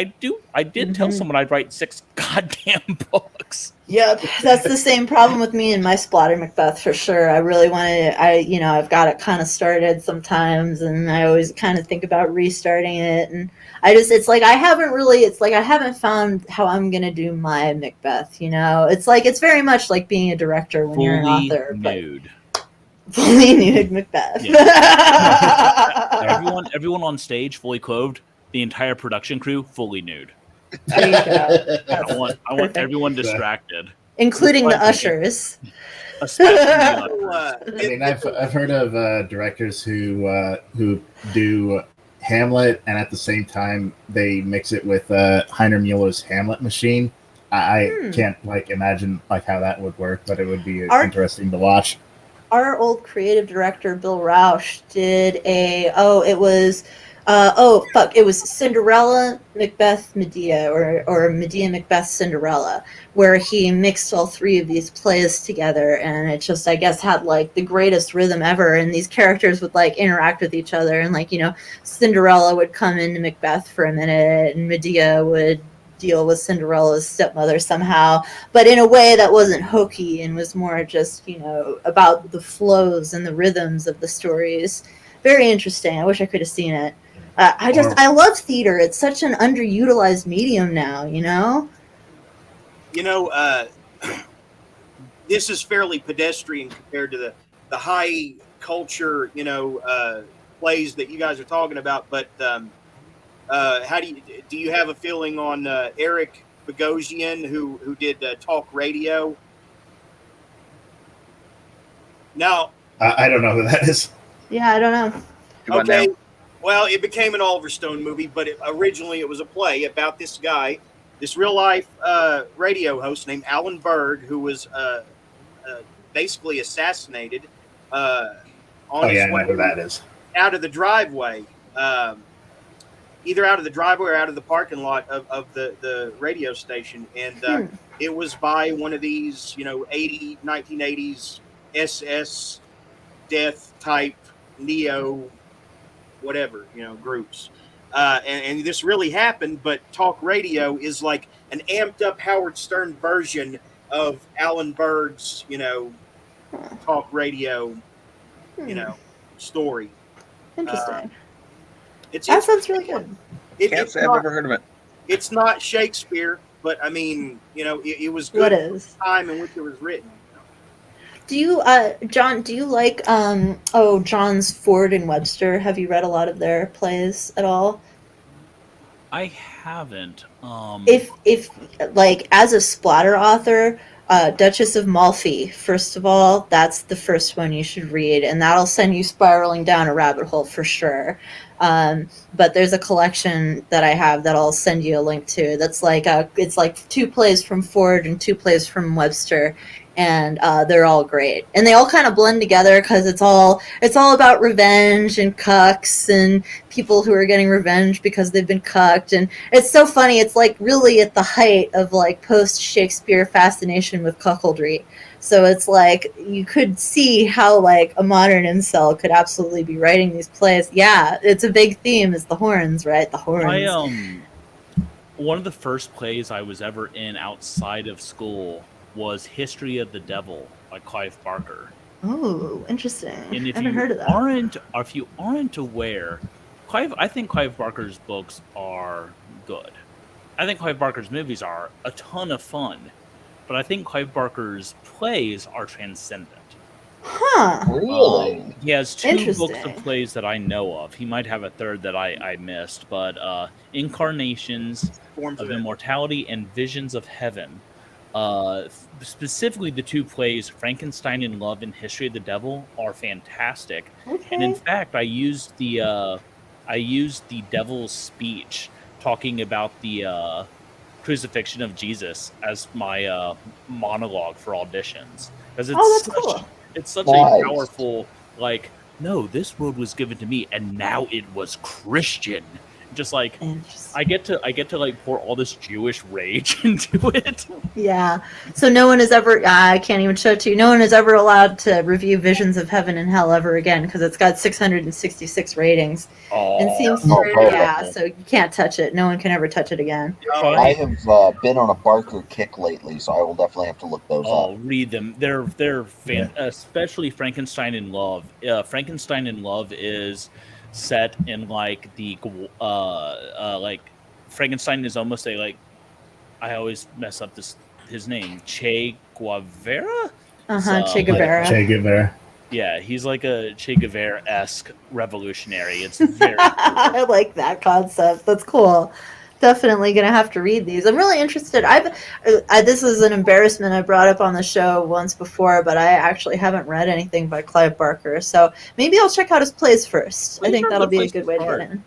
I did tell someone I'd write 6 goddamn books. Yep, that's the same problem with me and my Splatter Macbeth for sure. I really wanted it. I've got it kind of started sometimes, and I always kind of think about restarting it. And it's like I haven't found how I'm gonna do my Macbeth. It's very much like being a director when you're an author. Nude. Fully nude Macbeth. Yeah. Everyone on stage fully clothed. The entire production crew fully nude. There you go. I want everyone distracted, including the ushers. Especially the ushers. I mean, I've heard of directors who do Hamlet, and at the same time they mix it with Heiner Mueller's Hamlet machine. I can't imagine how that would work, but it would be interesting to watch. Our old creative director Bill Rausch did it was Cinderella, Macbeth, Medea, or Medea, Macbeth, Cinderella, where he mixed all 3 of these plays together, and it just, I guess, had the greatest rhythm ever, and these characters would interact with each other, and Cinderella would come into Macbeth for a minute, and Medea would deal with Cinderella's stepmother somehow, but in a way that wasn't hokey and was more just, about the flows and the rhythms of the stories. Very interesting. I wish I could have seen it. I love theater. It's such an underutilized medium now, This is fairly pedestrian compared to the high culture, plays that you guys are talking about. But how do you have a feeling on Eric Bogosian, who did talk radio? No, I don't know who that is. Yeah, I don't know. Okay. Well, it became an Oliver Stone movie, but originally it was a play about this guy, this real-life radio host named Alan Berg, who was basically assassinated on his way I know who that is. Out of the driveway, either out of the driveway or out of the parking lot of the radio station. And it was by one of these, 1980s SS death type neo whatever, groups. and this really happened, but talk radio is like an amped up Howard Stern version of Alan Berg's, talk radio, story. Interesting. It's sounds really good. Can't say I've ever heard of it. It's not Shakespeare, but I mean, it was good What for is? the time in which it was written. Do you, John? Do you like John's Ford and Webster? Have you read a lot of their plays at all? I haven't. If like as a splatter author, Duchess of Malfi, first of all, that's the first one you should read, and that'll send you spiraling down a rabbit hole for sure. But there's a collection that I have that I'll send you a link to. That's like it's like 2 plays from Ford and 2 plays from Webster, and they're all great, and they all kind of blend together because it's all about revenge and cucks and people who are getting revenge because they've been cucked, and it's so funny. It's like really at the height of like post Shakespeare fascination with cuckoldry. So it's like you could see how like a modern incel could absolutely be writing these plays. Yeah, it's a big theme is the horns, right? The horns. One of the first plays I was ever in outside of school was History of the Devil by Clive Barker. Oh, interesting. And if I haven't heard of that. If you aren't aware, I think Clive Barker's books are good. I think Clive Barker's movies are a ton of fun, but I think Clive Barker's plays are transcendent. Huh. Really? He has 2 books of Interesting. plays that I know of. He might have a third that I missed, but Incarnations Forms of of Immortality and Visions of Heaven. Specifically, the 2 plays, Frankenstein in Love and History of the Devil, are fantastic. Okay. And in fact, I used the Devil's speech talking about the crucifixion of Jesus as my monologue for auditions, because that's cool. It's such Nice. a powerful, like, no, this world was given to me, and now it was Christian. Just like I get to like pour all this Jewish rage into it. Yeah. So no one is ever. I can't even show it to you. No one is ever allowed to review Visions of Heaven and Hell ever again because it's got 666 ratings. And seems so you can't touch it. No one can ever touch it again. I have been on a Barker kick lately, so I will definitely have to look those up. Read them. They're especially Frankenstein in Love. Frankenstein in Love is set in like the like Frankenstein is almost a like I always mess up his name, Che Guevara. Che Guevara. Che Guevara. Yeah, he's like a Che Guevara-esque revolutionary. It's very I like that concept. That's cool. Definitely gonna have to read these. I'm really interested. This is an embarrassment I brought up on the show once before, but I actually haven't read anything by Clive Barker. So maybe I'll check out his plays first. I think that'll be a good way to get in.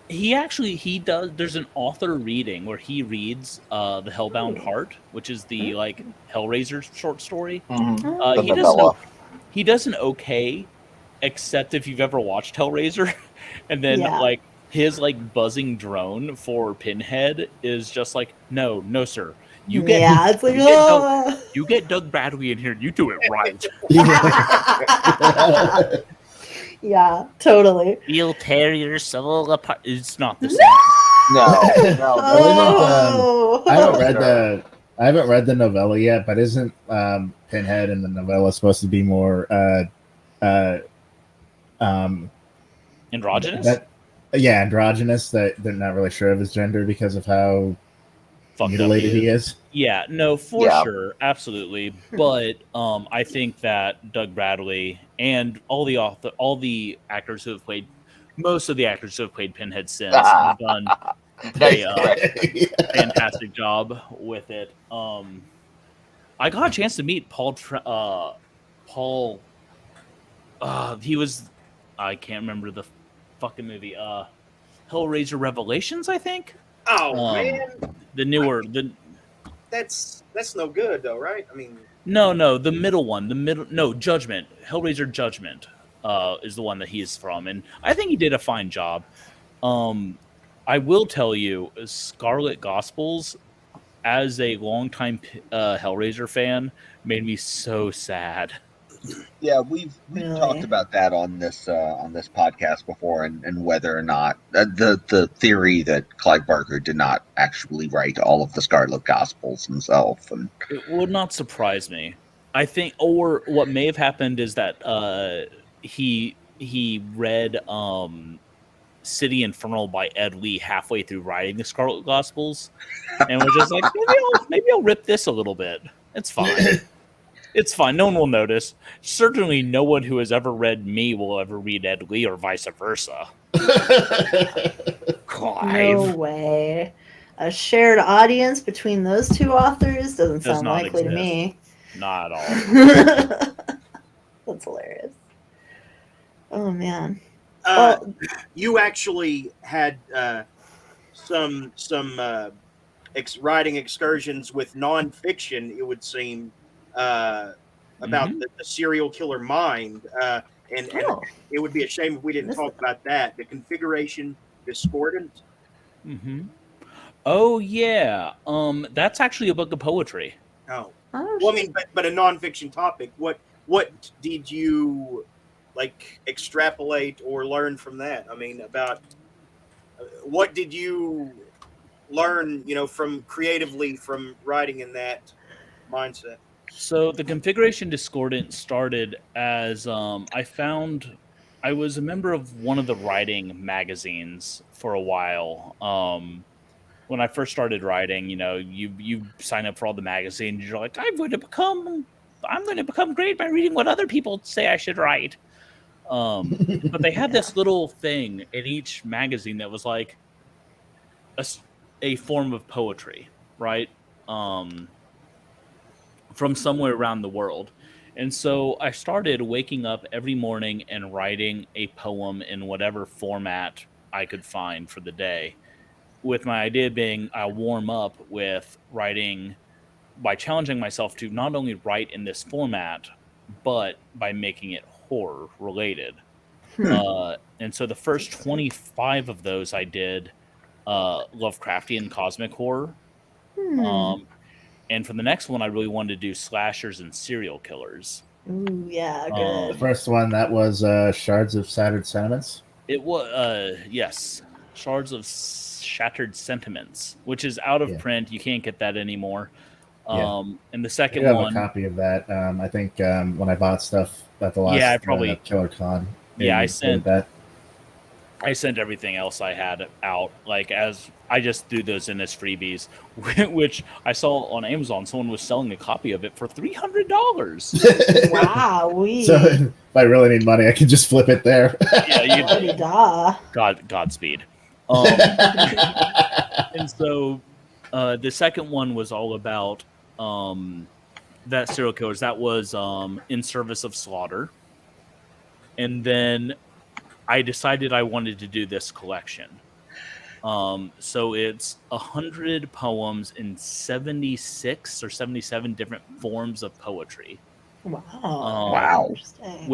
He does. There's an author reading where he reads the Hellbound Heart, which is the like Hellraiser short story. He does an okay, except if you've ever watched Hellraiser, and then like his like buzzing drone for Pinhead is just like no sir. You get Doug Bradley in here and you do it right. Yeah, totally. You'll tear your soul apart. It's not the same. No. I haven't read the novella yet, but isn't Pinhead in the novella supposed to be more androgynous? Androgynous. That they're not really sure of his gender because of how mutilated he is. Yeah, no, for sure, absolutely. But I think that Doug Bradley and most of the actors who have played Pinhead since have done a fantastic job with it. I got a chance to meet Paul. He was, I can't remember the fucking movie. Hellraiser Revelations, I think. Oh man, the newer That's no good though, right? I mean, no, the middle one, Judgment. Hellraiser Judgment is the one that he is from, and I think he did a fine job. I will tell you, Scarlet Gospels, as a longtime Hellraiser fan, made me so sad. Yeah, we've Really? talked about that on this podcast before, and whether or not the theory that Clive Barker did not actually write all of the Scarlet Gospels himself, and It would not surprise me. I think, or what may have happened is that he read City Infernal by Ed Lee halfway through writing the Scarlet Gospels, and was just like, maybe I'll rip this a little bit. It's fine. It's fine. No one will notice. Certainly, no one who has ever read me will ever read Ed Lee, or vice versa. Clive No way. A shared audience between those two authors doesn't does sound not likely to exist. me. Not at all. That's hilarious. Oh man. Uh, Well, you actually had some writing excursions with nonfiction. It would seem about Mhm. the serial killer mind, and oh, it would be a shame if we didn't missed talk about that. The configuration discordant. Mm-hmm. Oh yeah. That's actually a book of poetry. Oh, oh well, I shit. mean, but a nonfiction topic. What did you like extrapolate or learn from that? I mean, about what did you learn? You know, from creatively from writing in that mindset. So the configuration discordant started as I was a member of one of the writing magazines for a while. When I first started writing, you sign up for all the magazines. You're like, I'm going to become great by reading what other people say I should write. But they had Yeah. this little thing in each magazine that was like a form of poetry, right? Um, from somewhere around the world. And so I started waking up every morning and writing a poem in whatever format I could find for the day, with my idea being I warm up with writing by challenging myself to not only write in this format, but by making it horror related. Hmm. And so the first 25 of those I did Lovecraftian cosmic horror. Hmm. Um, and for the next one, I really wanted to do slashers and serial killers. Ooh, yeah, The good. first one that was Shards of Shattered Sentiments. It was, yes, Shards of Shattered Sentiments, which is out of Yeah. print. You can't get that anymore. Yeah. And the I second do have one, a copy of that. I think when I bought stuff at the yeah, I last probably, Killer Con, yeah, I included sent that. everything else I had out, like, as I just threw those in as freebies, which I saw on Amazon. Someone was selling a copy of it for $300. Wow, we So if I really need money, I can just flip it there. Yeah, you da. Godspeed. And so the second one was all about that serial killers. That was In Service of Slaughter. And then I decided I wanted to do this collection. So it's 100 poems in 76 or 77 different forms of poetry. Wow. Wow. Interesting.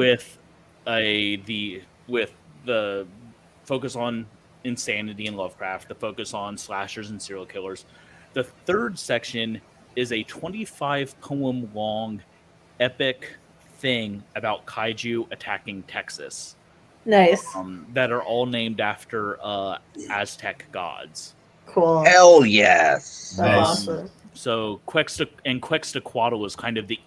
With the focus on insanity and Lovecraft, the focus on slashers and serial killers. The third section is a 25 poem long epic thing about kaiju attacking Texas, Nice. that are all named after Aztec gods. Cool. Hell yes. Nice. Awesome. So Quetzalcoatl was kind of the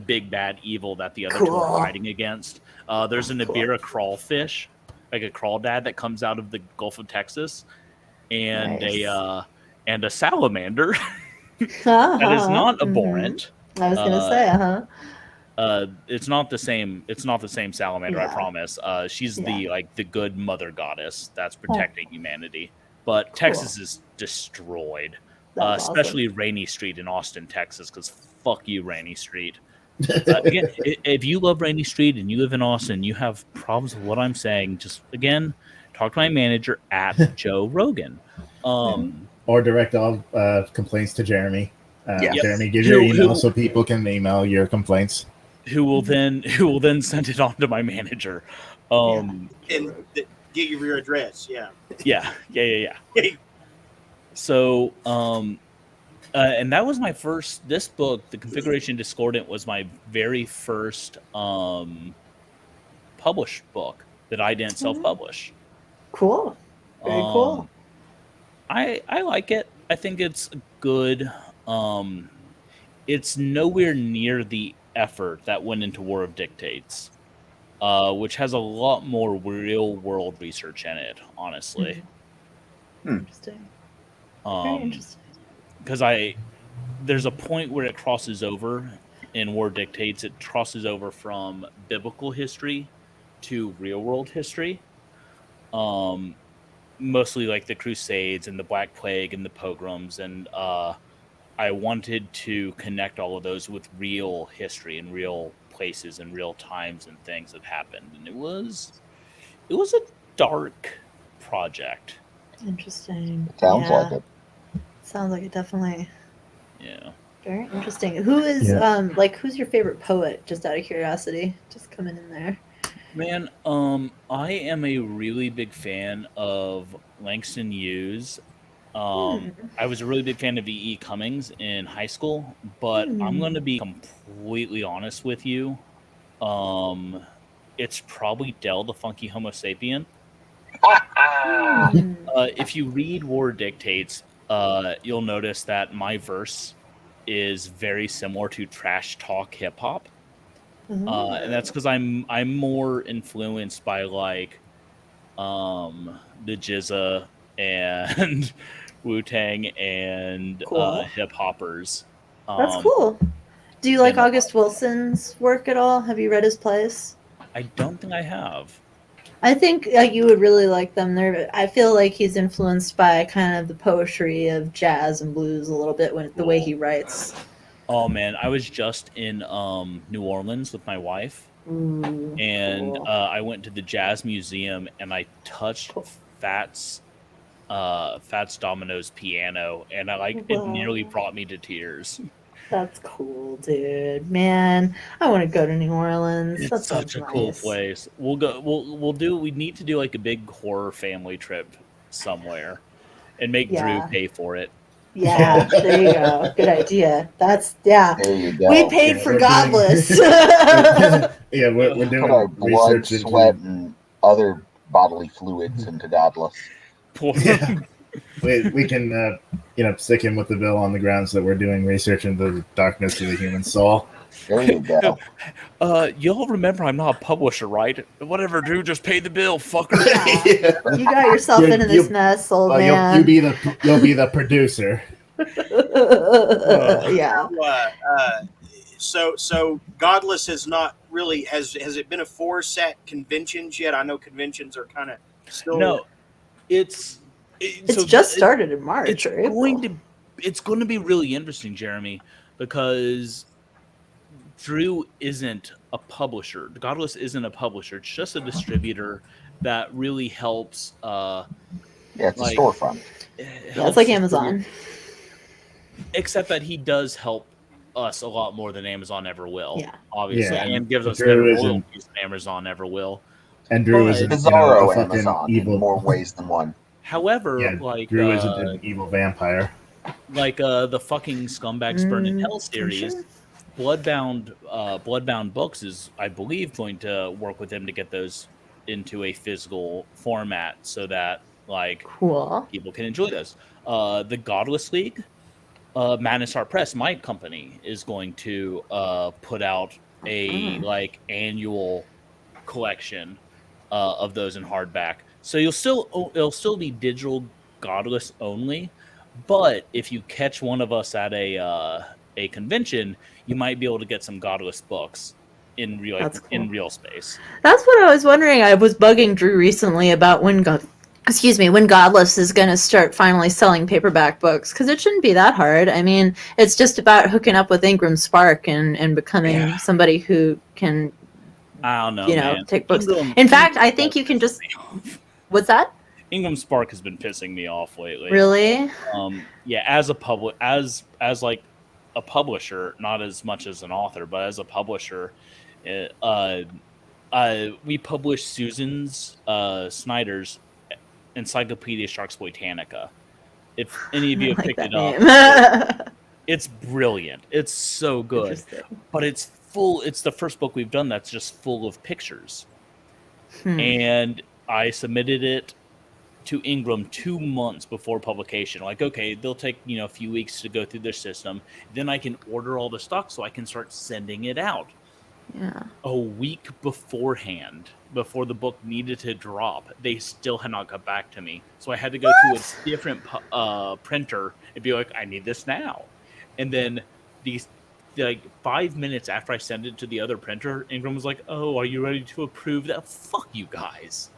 big bad evil that the other two are Cool. fighting against. There's an Ibera crawfish, like a crawdad that comes out of the Gulf of Texas, and Nice. a salamander that is not abhorrent. I was gonna say, It's not the same. It's not the same salamander. I Yeah. promise. She's Yeah. the good mother goddess that's protecting humanity. But Cool. Texas is destroyed, That's awesome. especially Rainy Street in Austin, Texas. Because fuck you, Rainy Street. Again, if you love Rainy Street and you live in Austin, you have problems with what I'm saying. Just again, talk to my manager at Joe Rogan. Or direct all complaints to Jeremy. Yes. Jeremy, give your email so people can email your complaints. Who will then send it on to my manager. And get you your address. Yeah. Yeah. So And that was my first. This book, The Configuration Discordant, was my very first published book that I didn't self-publish. Cool. Very cool. I like it. I think it's good. It's nowhere near the effort that went into War of Dictates, which has a lot more real world research in it, honestly. Interesting. Very interesting. Because there's a point where it crosses over in War Dictates. It crosses over from biblical history to real world history. Mostly like the Crusades and the Black Plague and the Pogroms, and I wanted to connect all of those with real history and real places and real times and things that happened. And it was a dark project. Interesting. It sounds like it. Sounds like it, definitely. Yeah. Very interesting. Who is who's your favorite poet? Just out of curiosity, just coming in there. Man, I am a really big fan of Langston Hughes. I was a really big fan of E.E. Cummings in high school, but I'm going to be completely honest with you. It's probably Del the Funky Homo Sapien. If you read War Dictates, you'll notice that my verse is very similar to trash talk hip hop. And that's because I'm more influenced by like the Jizza and Wu-Tang and hip hoppers. That's cool. Do you like August Wilson's work at all? Have you read his plays? I don't think I have. I think you would really like them. I feel like he's influenced by kind of the poetry of jazz and blues a little bit the way he writes. Oh man, I was just in New Orleans with my wife, and cool. I went to the Jazz Museum and I touched Fats Domino's piano, and it nearly brought me to tears. That's cool, dude. Man, I want to go to New Orleans. It's such a cool place. We'll go. We need to do like a big horror family trip somewhere, and make Drew pay for it. Yeah, there you go. Good idea. There you go. We paid for Godless. We're doing blood, research sweat, and other bodily fluids into Godless. We can stick him with the bill on the grounds that we're doing research into the darkness of the human soul. There you go. Y'all remember I'm not a publisher, right? Whatever, Drew, just pay the bill, fucker. You got yourself into this mess, old man. You'll be the producer. Yeah. So Godless has not really has it been a force at conventions yet? I know conventions are kind of still. No, it's just started in March. It's going to be really interesting, Jeremy, because Drew isn't a publisher. Godless isn't a publisher. It's just a distributor that really helps. It's a storefront. It's like Amazon. Except that he does help us a lot more than Amazon ever will. Yeah. Obviously, and gives us Drew better royalties than Amazon ever will. And Drew is Bizarro Amazon evil in more ways than one. However, Drew isn't an evil vampire. Like the fucking Scumbags Burn in Hell series. Sure. Bloodbound Books is, I believe, going to work with him to get those into a physical format so that people can enjoy those. The Godless League, Madness Art Press, my company, is going to put out a annual collection of those in hardback. So it'll still be digital Godless only, but if you catch one of us at a convention, you might be able to get some Godless books in real space. That's what I was wondering. I was bugging Drew recently about when Godless is going to start finally selling paperback books, because it shouldn't be that hard. I mean, it's just about hooking up with Ingram Spark and becoming somebody who can, I don't know, take books. In fact, I think you can just. What's that? Ingram Spark has been pissing me off lately. Really? As a publisher, not as much as an author, but as a publisher, we published Susan Snyder's Encyclopedia Sharksploitanica. If any of you have picked it up, It's brilliant. It's so good. Interesting. But it's full. It's the first book we've done that's just full of pictures. Hmm. And I submitted it to Ingram 2 months before publication. Like, okay, they'll take, a few weeks to go through their system. Then I can order all the stock so I can start sending it out. Yeah. A week beforehand, before the book needed to drop, they still had not got back to me. So I had to go to a different printer and be like, I need this now. And then like 5 minutes after I sent it to the other printer, Ingram was like, oh, are you ready to approve that? Fuck you guys.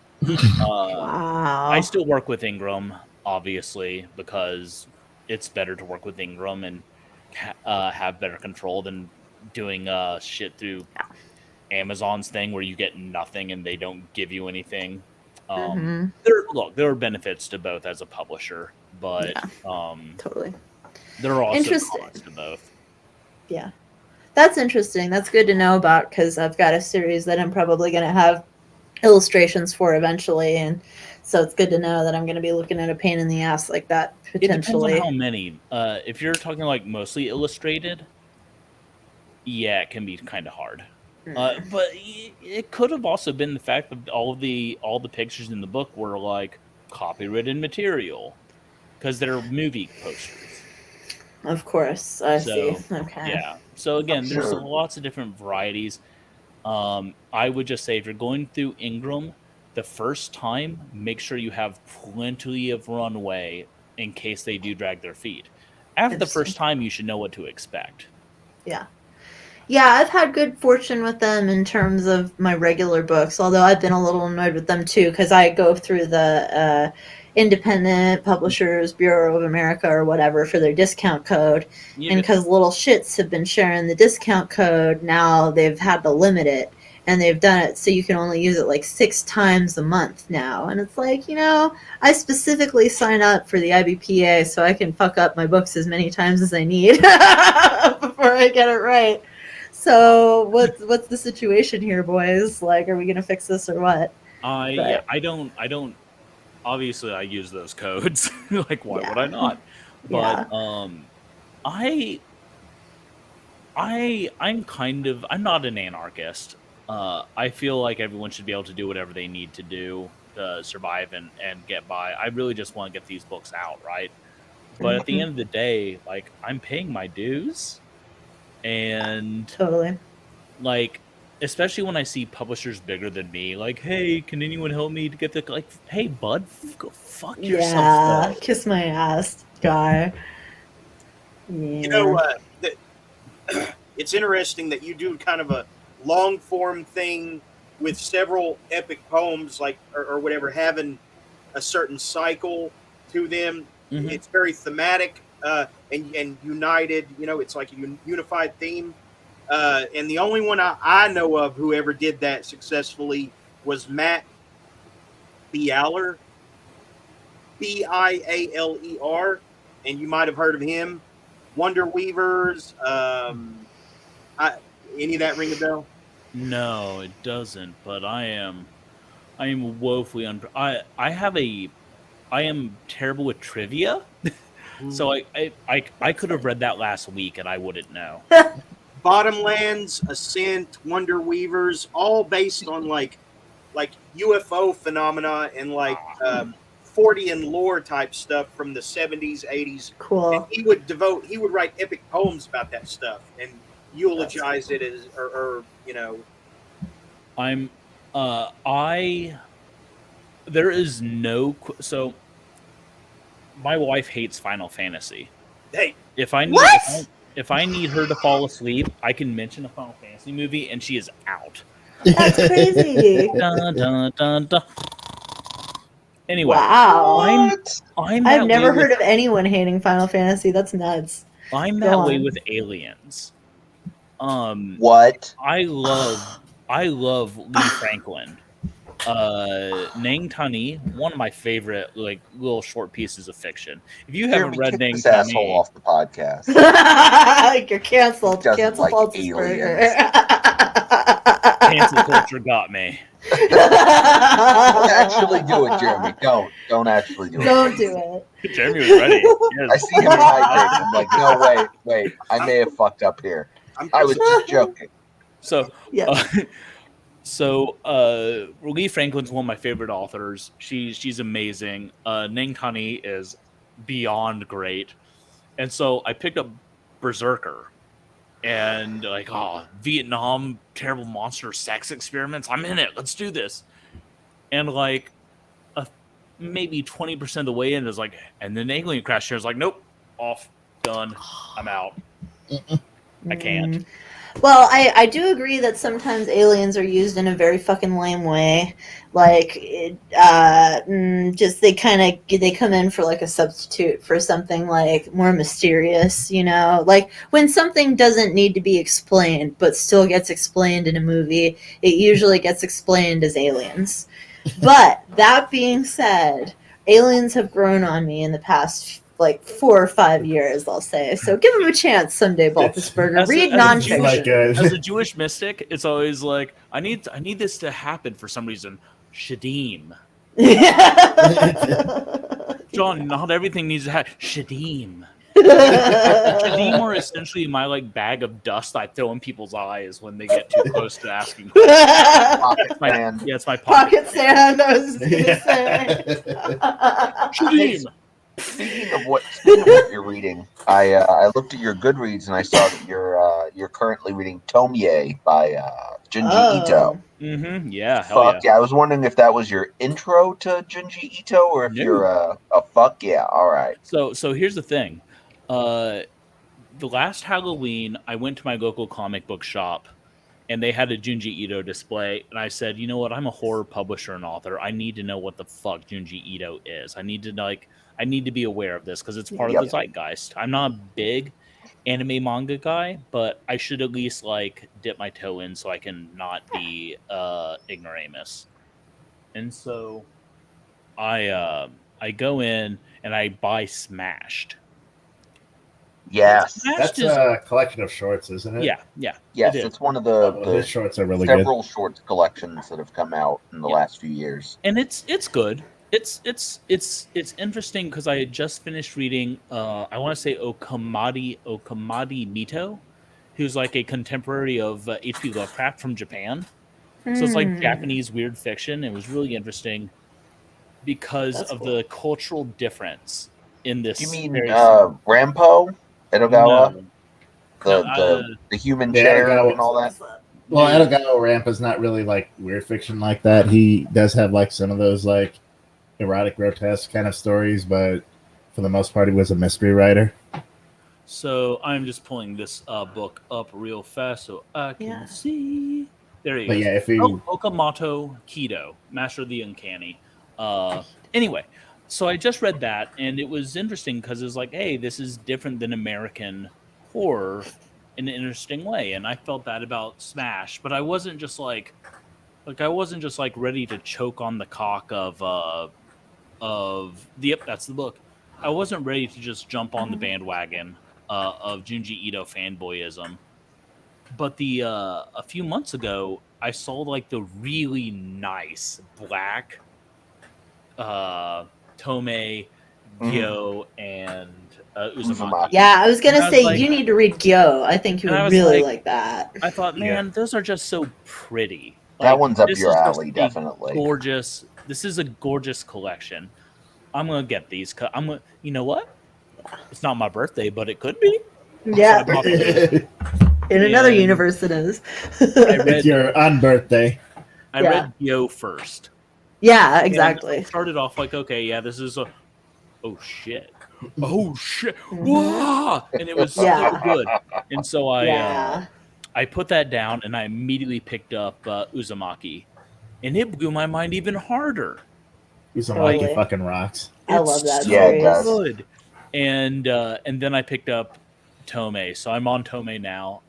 Wow. I still work with Ingram, obviously, because it's better to work with Ingram and have better control than doing shit through Amazon's thing where you get nothing and they don't give you anything. There are benefits to both as a publisher, but Totally. there are also Interesting. cons to both. Yeah. That's interesting. That's good to know about because I've got a series that I'm probably going to have illustrations for eventually, and so it's good to know that I'm going to be looking at a pain in the ass like that potentially. It depends on how many. If you're talking like mostly illustrated, yeah, it can be kind of hard. But it could have also been the fact that all the pictures in the book were like copywritten material because they're movie posters. Of course, I see. Okay. Yeah. So again, there's lots of different varieties. I would just say if you're going through Ingram, the first time, make sure you have plenty of runway in case they do drag their feet. After the first time, you should know what to expect. Yeah. Yeah, I've had good fortune with them in terms of my regular books, although I've been a little annoyed with them too because I go through the Independent Publishers Bureau of America or whatever for their discount code. And because little shits have been sharing the discount code, now they've had to limit it. And they've done it so you can only use it like 6 times a month now. And it's like, I specifically sign up for the IBPA so I can fuck up my books as many times as I need before I get it right. So what's the situation here, boys? Like, are we gonna fix this or what? I don't. Obviously, I use those codes. Like, why would I not? But I'm not an anarchist. I feel like everyone should be able to do whatever they need to do to survive and get by. I really just want to get these books out, right? But at the end of the day, like, I'm paying my dues. And totally, like, especially when I see publishers bigger than me, like, hey, can anyone help me to get the, like, hey, bud, go fuck yourself. Yeah, kiss my ass, guy. Yeah. It's interesting that you do kind of a long form thing with several epic poems, like or whatever, having a certain cycle to them. Mm-hmm. It's very thematic. And united, it's like a unified theme. And the only one I know of who ever did that successfully was Matt Bialer, Bialer, and you might have heard of him. Wonder Weavers. Any of that ring a bell? No, it doesn't. But I am woefully I am terrible with trivia. So I could have read that last week and I wouldn't know. Bottomlands, Ascent, Wonder Weavers, all based on like UFO phenomena and like Fortean lore type stuff from the 70s, 80s. Cool. And he would write epic poems about that stuff and eulogize it as or there is no so. My wife hates Final Fantasy. Hey, if I need her to fall asleep, I can mention a Final Fantasy movie and she is out. That's crazy. Dun, dun, dun, dun. Anyway, wow. I've never heard of anyone hating Final Fantasy. That's nuts. I'm that way with Aliens. What? I love Lee Franklin. Nang Tani, one of my favorite like little short pieces of fiction. If you haven't read Nang this Tani, asshole off the podcast. You're canceled. Cancel Baltisberger. cancel culture got me. Don't actually do it, Jeremy. Don't actually do it. Don't do it. Jeremy was ready. I see him hydrating. I'm like, no, wait. I may have fucked up here. I was just joking. So, Yeah. Lee Franklin's one of my favorite authors. She's amazing. Nang Tani is beyond great. And so I picked up Berserker. And like, Vietnam, terrible monster sex experiments. I'm in it. Let's do this. And like, maybe 20% of the way in is like, and then alien crash here is like, nope, off, done, I'm out. I can't. Well, I do agree that sometimes aliens are used in a very fucking lame way. Like, just they come in for like a substitute for something like more mysterious, you know? Like when something doesn't need to be explained but still gets explained in a movie, it usually gets explained as aliens. But that being said, aliens have grown on me in the past like 4 or 5 years, I'll say. So give him a chance someday, Baltisberger. Read nonfiction. As a Jewish mystic, it's always like, I need this to happen for some reason. Shadim. John, not everything needs to happen. Shadim. Shadim are essentially my like bag of dust I throw in people's eyes when they get too close to asking. Pocket sand. Yeah, it's my pocket sand. I was just gonna say. Shadim. Speaking of what you're reading, I looked at your Goodreads and I saw that you're currently reading Tomie by Junji Ito. Mm-hmm. Yeah. Fuck yeah! I was wondering if that was your intro to Junji Ito, or if you're a fuck yeah. All right. So here's the thing. The last Halloween, I went to my local comic book shop, and they had a Junji Ito display, and I said, you know what? I'm a horror publisher and author. I need to know what the fuck Junji Ito is. I need to be aware of this because it's part of the zeitgeist. I'm not a big anime manga guy, but I should at least like dip my toe in so I can not be ignoramus. And so I go in and I buy Smashed. Yes, that's a collection of shorts, isn't it? Yeah. Yes, it's one of the shorts are really several good. shorts collections that have come out in the last few years, and it's good. It's interesting because I had just finished reading. I want to say Okamadi Mito, who's like a contemporary of H.P. Lovecraft from Japan. So it's like Japanese weird fiction. It was really interesting because of the cultural difference in this. You mean Rampo Edogawa? No. The human chair and all that? Well, Edogawa Rampa's not really like weird fiction like that. He does have like some of those like erotic, grotesque kind of stories, but for the most part, he was a mystery writer. So I'm just pulling this book up real fast so I can see. There you go. Yeah, if you Okamoto Kido, Master of the Uncanny. Anyway, so I just read that, and it was interesting because it was like, hey, this is different than American horror in an interesting way, and I felt that about Smash, but I wasn't just like ready to choke on the cock of that's the book. I wasn't ready to just jump on the bandwagon of Junji Ito fanboyism. But a few months ago, I saw like the really nice black Tomei, Gyo, and Uzumaki. Yeah, I was gonna say you need to read Gyo. I think you would really like that. I thought, man, those are just so pretty. That one's up your alley, definitely. Gorgeous. This is a gorgeous collection. I'm gonna get these. You know what? It's not my birthday, but it could be. Yeah. In another universe, it is. It's your unbirthday. I read Gyo first. Yeah, exactly. I started off like, okay, this is a. Oh shit! Oh shit! Whoa! And it was so good. And so I put that down and I immediately picked up Uzumaki, and it blew my mind even harder. Uzumaki fucking rocks. I love that. It does. Good. And then I picked up Tomei, so I'm on Tomei now.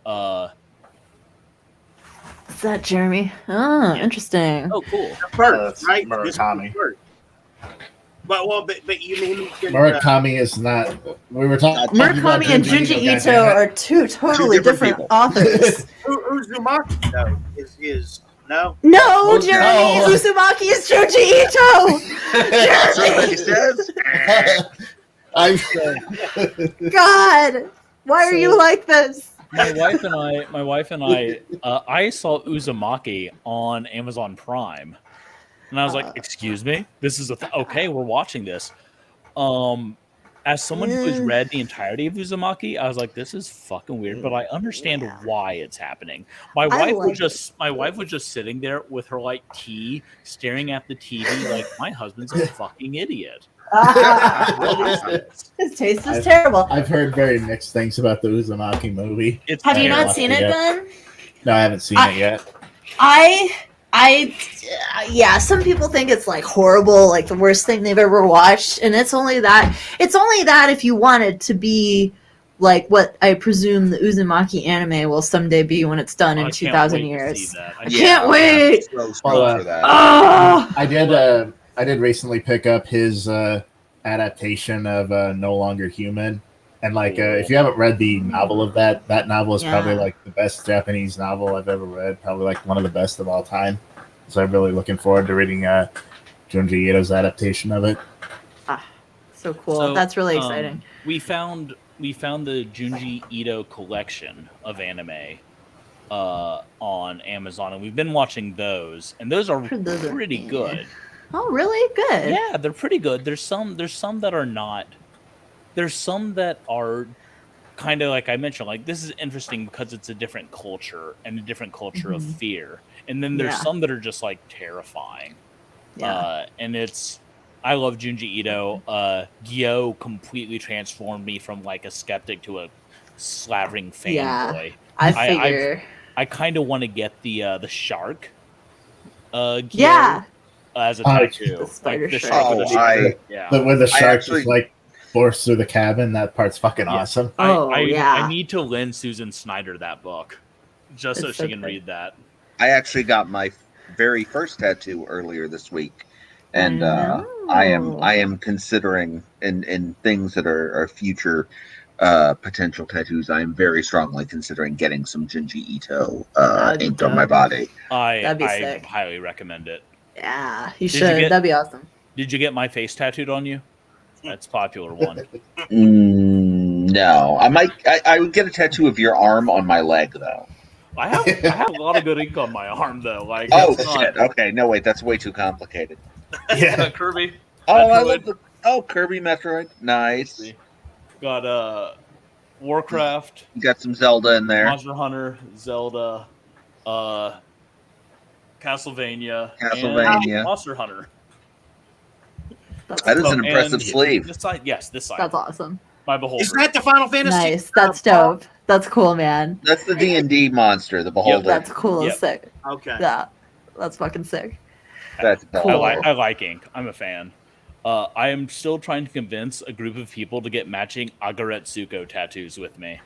What's that, Jeremy? Oh, interesting. Oh, cool. First, right? Murakami. But you mean Murakami is not. We were talking. Murakami and Junji Ito are two totally different authors. Uzumaki though is No. No, Oh, Jeremy! no. Uzumaki is Junji Ito! Somebody says. I'm God! Why are you So- like this? My wife and I, I saw Uzumaki on Amazon Prime, and I was like, "Excuse me, this is okay. We're watching this." As someone who has read the entirety of Uzumaki, I was like, "This is fucking weird," but I understand Yeah. why it's happening. My I wife like was just sitting there with her like tea, staring at the TV, like my husband's a fucking idiot. What is this? His taste is terrible. I've heard very mixed things about the Uzumaki movie. It's Have you haven't not watched seen it it, yet. Ben? No, I haven't seen it yet. Yeah, some people think it's like horrible, like the worst thing they've ever watched, and it's only that if you want it to be like what I presume the Uzumaki anime will someday be when it's done in I can't 2,000 wait to years. see that. I can't wait. So stoked Well, for that. Oh, I did recently pick up his adaptation of No Longer Human, and like if you haven't read the novel of that novel is probably Yeah. like the best Japanese novel I've ever read, probably like one of the best of all time. So I'm really looking forward to reading Junji Ito's adaptation of it. so cool. So, That's really exciting. We found the Junji Ito collection of anime on Amazon, and we've been watching those, and those are Those are- pretty yeah. good. Oh, really? Good. Yeah, they're pretty good. There's some that are not. There's some that are kind of like I mentioned, like this is interesting because it's a different culture and a different culture of fear. And then there's Yeah. some that are just like terrifying. Yeah. And I love Junji Ito. Gyo completely transformed me from like a skeptic to a slavering fanboy. Yeah. I figure. I kind of want to get the shark. Gyo Yeah. as a Oh, tattoo. the spider the shark. with the Oh, shark. Yeah. But when the shark actually- just like forced through the cabin, that part's fucking Yeah. awesome. Yeah. I need to lend Susan Snyder that book just so It's she so can good. read that. I actually got my very first tattoo earlier this week, and Oh. I am considering in things that are future potential tattoos. I am very strongly considering getting some Junji Ito That'd be inked on my dope. body. That'd be I sick. highly recommend it. Yeah, you Did you should. get- That'd be awesome. Did you get my face tattooed on you? That's a popular one. No, I would get a tattoo of your arm on my leg though. I have a lot of good ink on my arm though. Like Oh it's not- shit! Okay, no wait, that's way too complicated. Yeah. Kirby. Oh, I Metroid. love Kirby Metroid. Nice. Got Warcraft, You got some Zelda in there. Monster Hunter, Zelda, Castlevania, Castlevania. and Monster Hunter. That is an Oh, impressive and sleeve. This side, yes, this side. That's awesome. My beholder. Is that the Final Fantasy? Nice. That's dope. That's cool, man. That's the D&D monster, the Beholder. That's cool as Yep. sick. Okay. Yeah. That's fucking sick. That's Cool. I like ink. I'm a fan. I am still trying to convince a group of people to get matching Agaretsuko tattoos with me.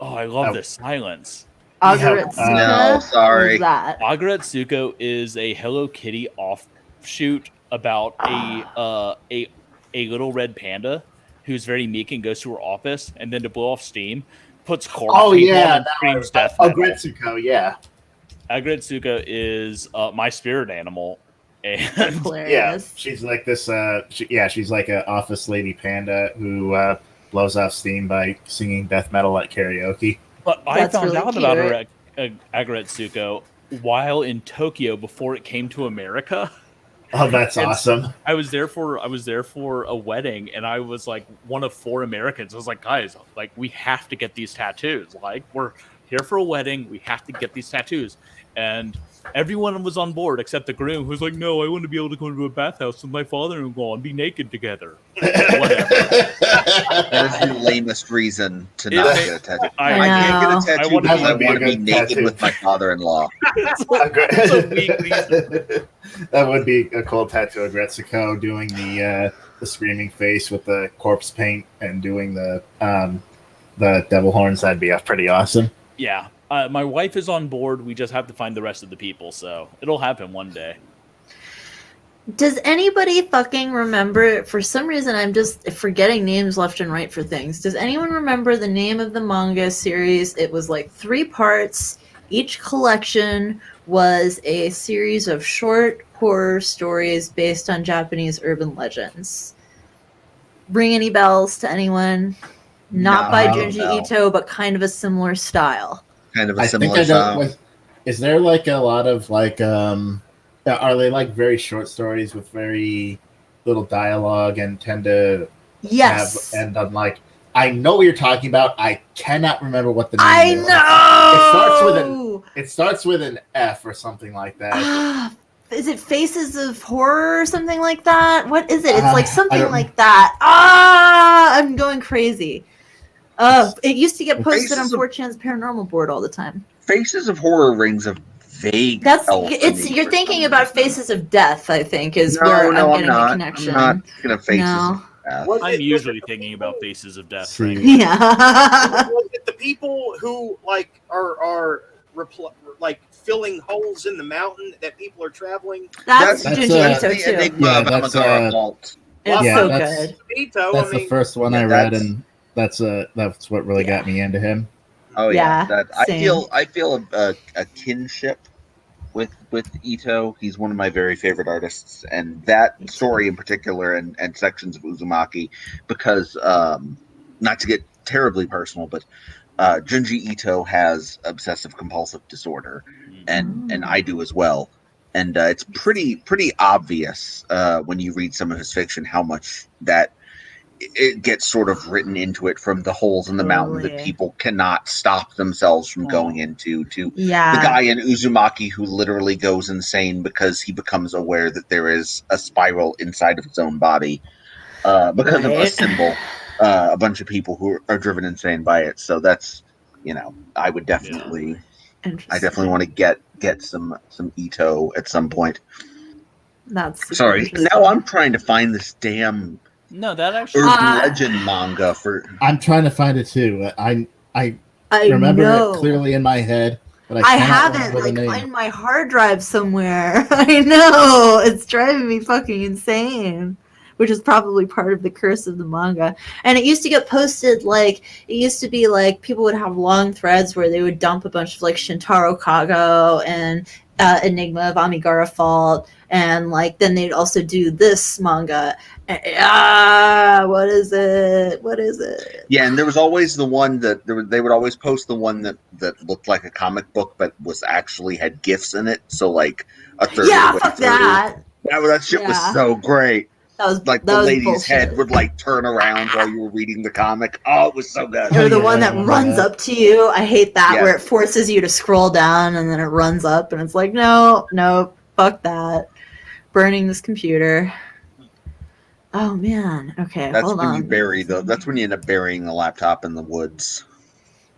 Oh, I love this silence. Agaretsuka? No, sorry. What is that? Agaretsuko is a Hello Kitty offshoot about a little red panda who's very meek and goes to her office, and then to blow off steam, puts corpse paint on and screams death metal. Gretsuko, yeah. Agaretsuko is my spirit animal. That's And hilarious. She's like this. She's like an office lady panda who blows off steam by singing death metal at karaoke. but I That's found really out about cute. Agaretsuko while in Tokyo before it came to America. Oh, that's And awesome. I was there for a wedding, and I was like one of 4 Americans. I was like, guys, like we have to get these tattoos. Like we're here for a wedding, we have to get these tattoos. And everyone was on board except the groom, who was like, "No, I want to be able to go into a bathhouse with my father-in-law and be naked together." Whatever. That is the lamest reason to not It- get a tattoo. I I can't get a know. tattoo I wanna because be- I want to be good naked tattoo. with my father-in-law. It's a weak reason. That would be a cool tattoo of Gretsuko doing the screaming face with the corpse paint and doing the devil horns. That'd be pretty awesome. Yeah. My wife is on board. We just have to find the rest of the people, so it'll happen one day. Does anybody fucking remember? For some reason, I'm just forgetting names left and right for things. Does anyone remember the name of the manga series? It was like 3 parts. Each collection was a series of short horror stories based on Japanese urban legends. Ring any bells to anyone? Not by Junji Ito, but kind of a similar style. Kind of a I similar think I style. know. Is there like a lot of like are they like very short stories with very little dialogue and tend to Yes. have and I'm like I know what you're talking about. I cannot remember what the name I is. know. It starts with an F or something like that. Is it Faces of Horror or something like that? What is it? It's like something don't- like that. I'm going crazy. It used to get posted on 4chan's paranormal board all the time. Faces of Horror rings a vague. You're thinking about Faces of Death, I think, is where I'm getting the connection. I'm not thinking of Faces of Death. I'm usually thinking about Faces of Death. Yeah. Was it the people who like are like filling holes in the mountain that people are traveling? That's Junji Ito too. That's so good. Ito, that's the first one I read, and that's what really got me into him. Oh yeah. I feel a kinship with Ito. He's one of my very favorite artists, and that story in particular, and sections of Uzumaki, because not to get terribly personal, but Junji Ito has obsessive compulsive disorder, and I do as well, and it's pretty obvious when you read some of his fiction how much that it gets sort of written into it from the holes in the mountain that people cannot stop themselves from going into, to the guy in Uzumaki who literally goes insane because he becomes aware that there is a spiral inside of his own body because of a symbol. A bunch of people who are driven insane by it. So that's, I would definitely, I definitely want to get some Ito at some point. That's sorry. Now I'm trying to find this damn urban legend manga for. I'm trying to find it too. I remember it clearly in my head, but I have it like on my hard drive somewhere. I know, it's driving me fucking insane. Which is probably part of the curse of the manga. And it used to get posted it used to be like people would have long threads where they would dump a bunch of like Shintaro Kago and Enigma of Amigara Fault, and then they'd also do this manga. What is it? Yeah, and there was always the one that they would always post the one that looked like a comic book but was actually had GIFs in it. So like a third. Yeah, fuck that. That shit was so great. That was like the lady's head would turn around while you were reading the comic. Oh, it was so good. Or the one that runs up to you. I hate that, where it forces you to scroll down and then it runs up and it's like, no, fuck that. Burning this computer. Oh man. Okay, hold on. That's when you end up burying the laptop in the woods.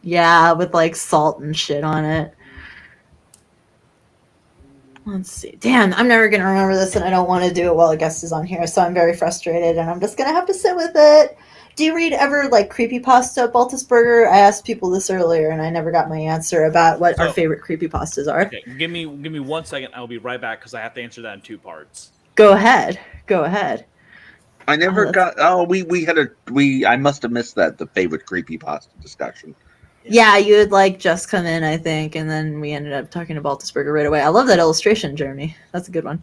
Yeah, with salt and shit on it. Let's see. Damn, I'm never going to remember this, and I don't want to do it while a guest is on here, so I'm very frustrated, and I'm just going to have to sit with it. Do you read ever, creepypasta, Baltisberger? I asked people this earlier, and I never got my answer about what our favorite creepypastas are. Okay, give me 1 second. I'll be right back, because I have to answer that in 2 parts. Go ahead. I never got... Oh, I must have missed the favorite creepypasta discussion. Yeah, you would just come in, I think, and then we ended up talking to Baltisberger right away. I love that illustration, Jeremy. That's a good one.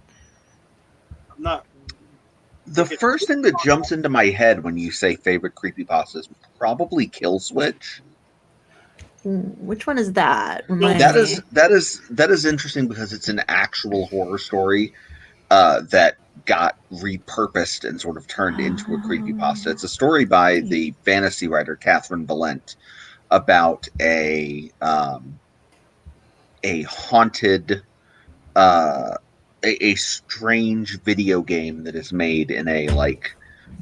The first thing that jumps into my head when you say favorite creepypasta is probably Kill Switch. Which one is that? That is interesting because it's an actual horror story that got repurposed and sort of turned into a creepypasta. It's a story by the fantasy writer Catherine Valente about a haunted, a strange video game that is made in a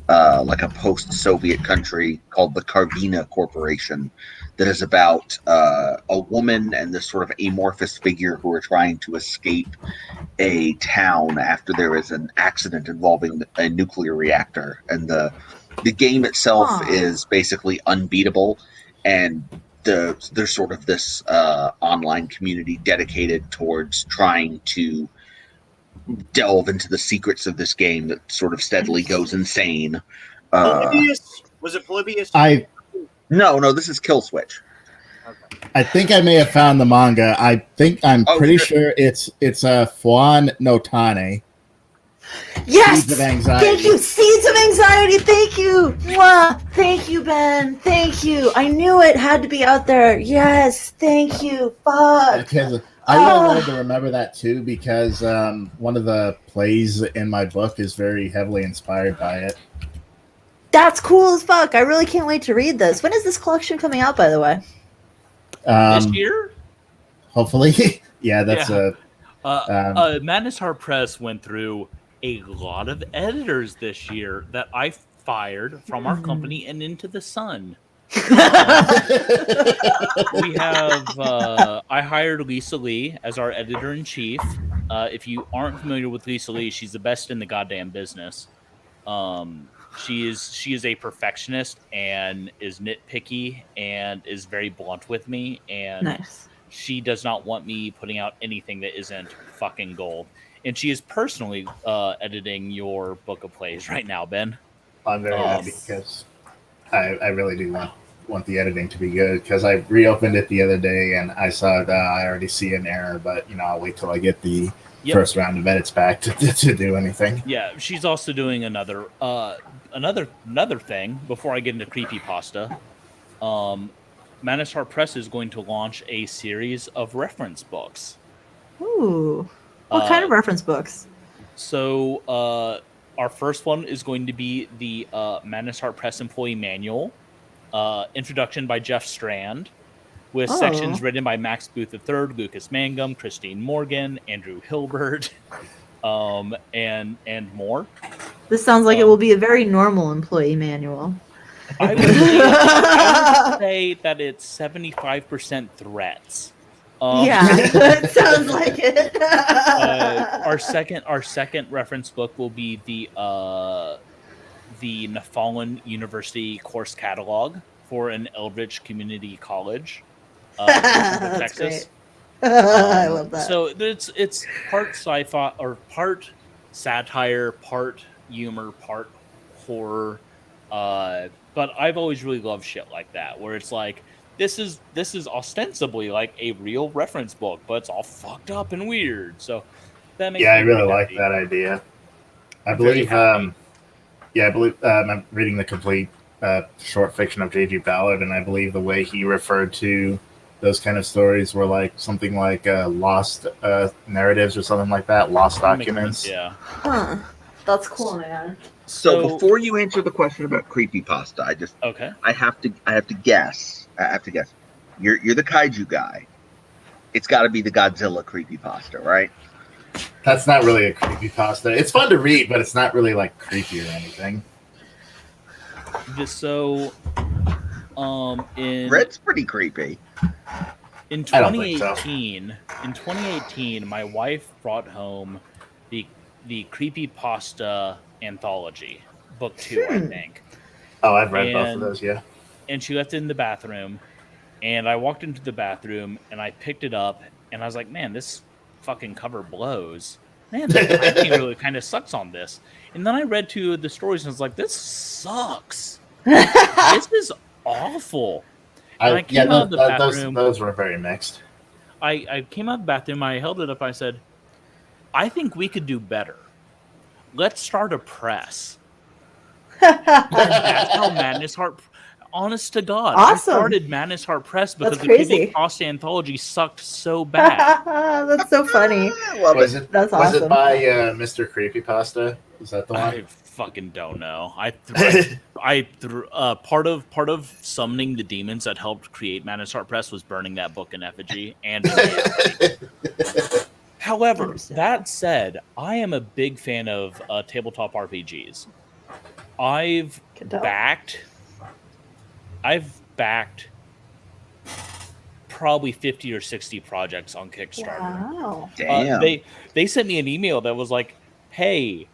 a post-Soviet country called the Karvina Corporation, that is about a woman and this sort of amorphous figure who are trying to escape a town after there is an accident involving a nuclear reactor, and the game itself is basically unbeatable. And there's sort of this online community dedicated towards trying to delve into the secrets of this game that sort of steadily goes insane. Polybius? Was it Polybius? No, this is Kill Switch. I think I may have found the manga. I'm pretty sure it's Fuan no Tane. Yes! Seeds of Anxiety. Thank you! Seeds of Anxiety! Thank you! Mwah! Thank you, Ben! Thank you! I knew it had to be out there. Yes! Thank you! Fuck! Because I really wanted to remember that too, because one of the plays in my book is very heavily inspired by it. That's cool as fuck. I really can't wait to read this. When is this collection coming out, by the way? This year? Hopefully. Yeah, that's Madness Heart Press went through a lot of editors this year that I fired from our company and into the sun. We have I hired Lisa Lee as our editor-in-chief. If you aren't familiar with Lisa Lee, she's the best in the goddamn business. She is a perfectionist and is nitpicky and is very blunt with me, and Nice. she does not want me putting out anything that isn't fucking gold. And she is personally editing your book of plays right now, Ben. I'm very happy because I really do want the editing to be good, because I reopened it the other day and I saw I already see an error, but I'll wait till I get the first round of edits back to do anything. Yeah, she's also doing another thing before I get into creepypasta. Madness Heart Press is going to launch a series of reference books. Ooh. What kind of reference books? So our first one is going to be the Madness Heart Press Employee Manual, introduction by Jeff Strand, with sections written by Max Booth III, Lucas Mangum, Christine Morgan, Andrew Hilbert, and more. This sounds like it will be a very normal employee manual. I would say that it's 75% threats. It sounds like it. Our second reference book will be the Nephalon University course catalog for an Eldridge Community College, Texas. I love that. So it's part sci-fi or part satire, part humor, part horror. But I've always really loved shit like that, where it's like this is ostensibly like a real reference book, but it's all fucked up and weird. So that makes I really like that idea. I believe I'm reading the complete short fiction of J.G. Ballard, and I believe the way he referred to those kind of stories were like something like lost narratives or something like that, lost documents. Yeah. Huh. That's cool, man. So before you answer the question about creepypasta, I have to guess. You're the kaiju guy. It's got to be the Godzilla creepypasta, right? That's not really a creepypasta. It's fun to read, but it's not really like creepy or anything. Just so, Red's pretty creepy. In 2018, my wife brought home the creepypasta anthology, book 2, I think. Oh, I've read both of those, yeah. And she left it in the bathroom, and I walked into the bathroom, and I picked it up, and I was like, man, this fucking cover blows. Man, the writing really kind of sucks on this. And then I read 2 of the stories, and I was like, this sucks. This is awful. And I came out of the bathroom. Those were very mixed. I came out of the bathroom, I held it up, I said, I think we could do better. Let's start a press. That's how Madness Heart. Honest to God, awesome. I started Madness Heart Press because the creepypasta anthology sucked so bad. That's so funny. Was it That's awesome. Was it by Mr. Creepypasta? Is that the one? I fucking don't know. Part of summoning the demons that helped create Madness Heart Press was burning that book in effigy and. However, that said, I am a big fan of tabletop RPGs. I've backed probably 50 or 60 projects on Kickstarter. Wow. Damn. They sent me an email that was like, hey,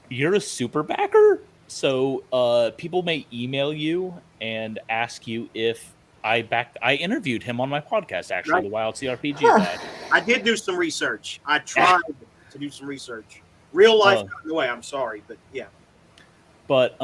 you're a super backer? So people may email you and ask you if I interviewed him on my podcast, actually, right. The Wild CRPG guy. I did do some research. I tried to do some research. Real life got in the way. I'm sorry, but yeah. But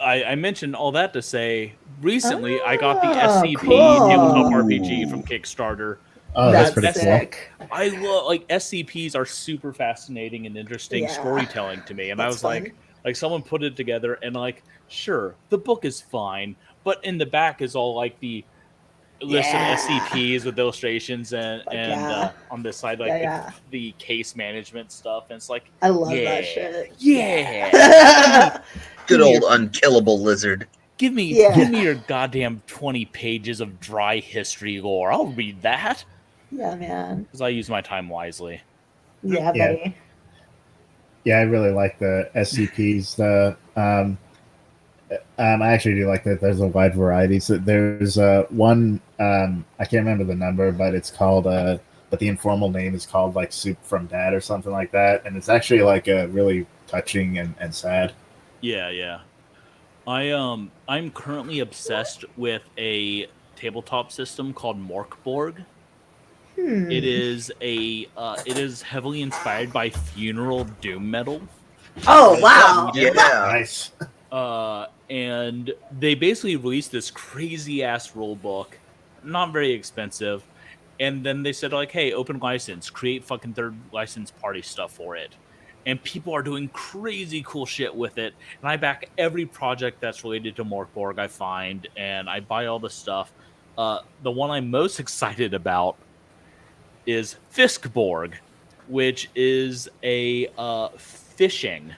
I mentioned all that to say recently I got the SCP cool. tabletop RPG from Kickstarter. Oh, that's pretty sick. cool. I love SCPs are super fascinating and interesting Yeah. storytelling to me, and I That's was fun. like someone put it together, and like, sure, the book is fine, but in the back is all like the list Yeah. of SCPs with illustrations and yeah. on this side like Yeah. the case management stuff, and it's like, I love yeah, that shit. yeah. Good old unkillable lizard. Give me Yeah. your goddamn 20 pages of dry history lore. I'll read that Yeah, man. because I use my time wisely. Yeah, Yeah. buddy. Yeah, I really like the SCPs. I actually do like that. There's a wide variety. So there's one. I can't remember the number, but it's called. But the informal name is called like Soup from Dad or something like that, and it's actually like a really touching and sad. Yeah. I'm currently obsessed with a tabletop system called Morkborg. It is it is heavily inspired by funeral doom metal. Oh, wow. Yeah. Nice. And they basically released this crazy ass rule book, not very expensive, and then they said like, hey, open license, create fucking third license party stuff for it. And people are doing crazy cool shit with it. And I back every project that's related to Morkborg I find, and I buy all the stuff. The one I'm most excited about is Fiskborg, which is a fishing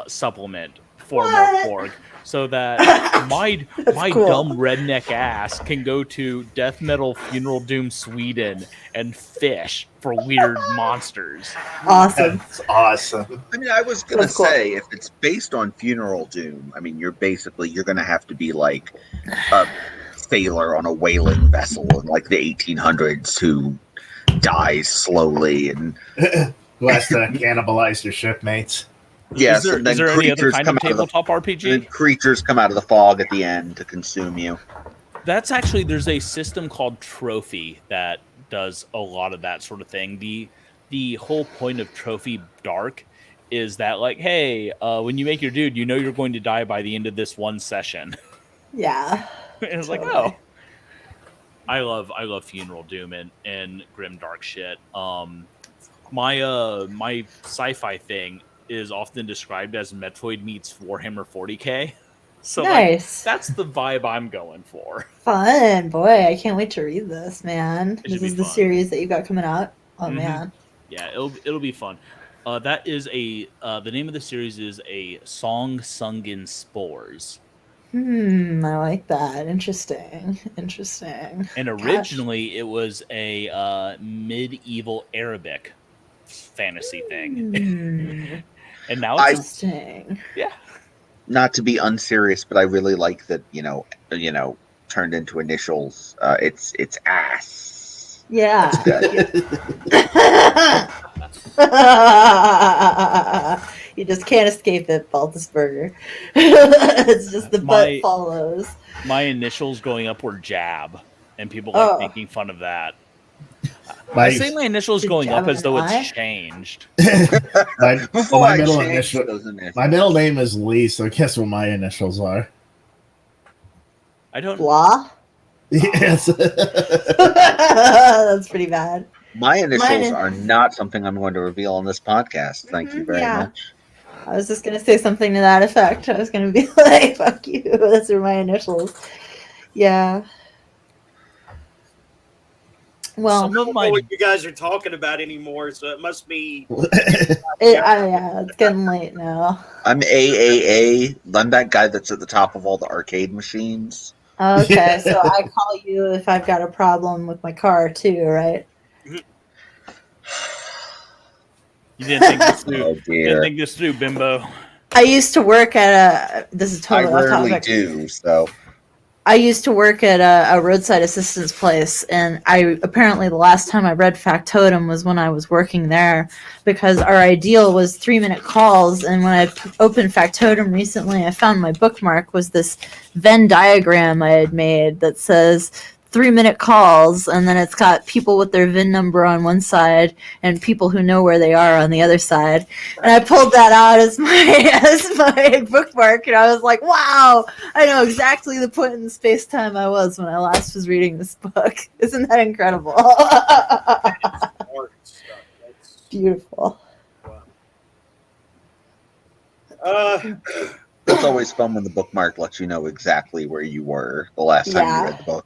supplement for Morkborg, so that my cool. dumb redneck ass can go to death metal funeral doom Sweden and fish for weird monsters. Awesome. That's awesome. I mean, I was gonna That's cool. say, if it's based on funeral doom, I mean, you're gonna have to be like a sailor on a whaling vessel in like the 1800s who dies slowly and Who has to cannibalize your shipmates? yes, Is and then there any other creatures kind come of out of the tabletop RPG? and creatures come out of the fog at the end to consume you. That's actually, there's a system called Trophy that does a lot of that sort of thing. The whole point of Trophy Dark is that like, hey, when you make your dude, you know you're going to die by the end of this one session. Yeah. And it's like, Totally. oh, I love funeral doom and grim dark shit. My sci-fi thing is often described as Metroid meets Warhammer 40K. So Nice. like, that's the vibe I'm going for. Fun. Boy, I can't wait to read this, man. should This be is the fun. series that you got coming out. Oh, Mhm. man. Yeah, it'll be fun. That is the name of the series is A Song Sung in Spores. I like that. Interesting. And originally it was a medieval Arabic fantasy thing. And now it's Interesting. yeah. Not to be unserious, but I really like that, turned into initials. It's ass. Yeah. You just can't escape it, Baltisberger. It's just the butt follows. My initials going up were Jab, and people like making fun of that. I say my initials going up as though it's changed. my middle My middle name is Lee, so guess what my initials are? I don't. Blah. Yes. That's pretty bad. My initials are not something I'm going to reveal on this podcast. Thank you very much. I was just gonna say something to that effect. I was gonna be like, "Fuck you." Those are my initials. Yeah. Well, I don't know what you guys are talking about anymore, so it must be. It's getting late now. I'm AAA. I'm that guy that's at the top of all the arcade machines. Okay, so I call you if I've got a problem with my car too, right? You didn't think this through. Oh, You dear. didn't think this through, bimbo. I used to work at this is I totally off rarely topic. do, so. I used to work at a roadside assistance place, and apparently the last time I read Factotum was when I was working there, because our ideal was 3-minute calls. And when I opened Factotum recently, I found my bookmark was this Venn diagram I had made that says 3-minute calls, and then it's got people with their VIN number on one side and people who know where they are on the other side. And I pulled that out as my bookmark, and I was like, wow, I know exactly the point in space time I was when I last was reading this book. Isn't that incredible? Art stuff. That's beautiful. wow. It's always fun when the bookmark lets you know exactly where you were the last time you read the book.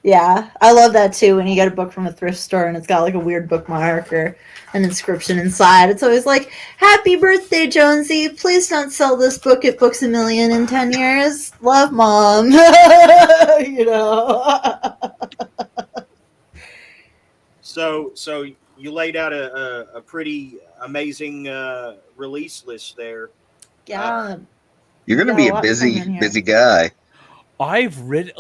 Yeah, I love that too. When you get a book from a thrift store and it's got like a weird bookmark or an inscription inside, it's always like, "Happy birthday, Jonesy! Please don't sell this book at Books A Million in 10 years. Love, Mom." You know. So you laid out a pretty amazing release list there. Yeah. You're going to be a busy guy. I've read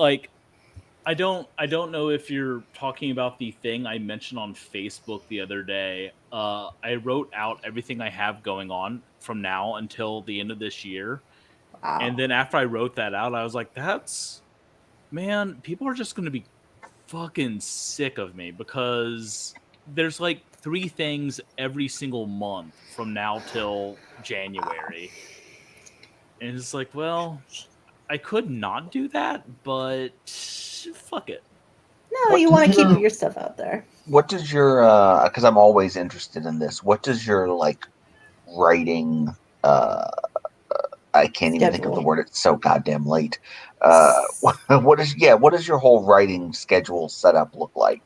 I don't know if you're talking about the thing I mentioned on Facebook the other day. I wrote out everything I have going on from now until the end of this year. Wow. And then after I wrote that out, I was like, man, people are just going to be fucking sick of me because there's like 3 things every single month from now till January. And it's like, well, I could not do that, but fuck it. No, you want to keep your stuff out there. What does your because I'm always interested in this. What does your like writing I can't even think of the word. It's so goddamn late. What does your whole writing schedule setup look like?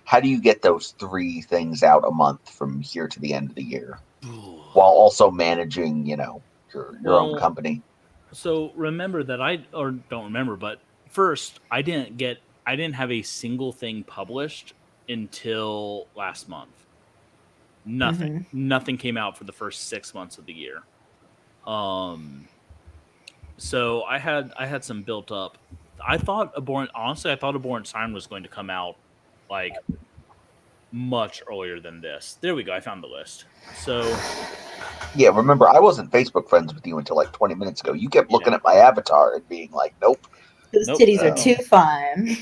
How do you get those 3 things out a month from here to the end of the year, while also managing, your own company? So remember that don't remember, but first I didn't have a single thing published until last month. Nothing came out for the first 6 months of the year. So I had some built up. I thought Abhorrent Siren was going to come out like much earlier than this. There we go. I found the list. So yeah, remember I wasn't Facebook friends with you until like 20 minutes ago. You kept looking at my avatar and being like, "Nope, those titties are too fine."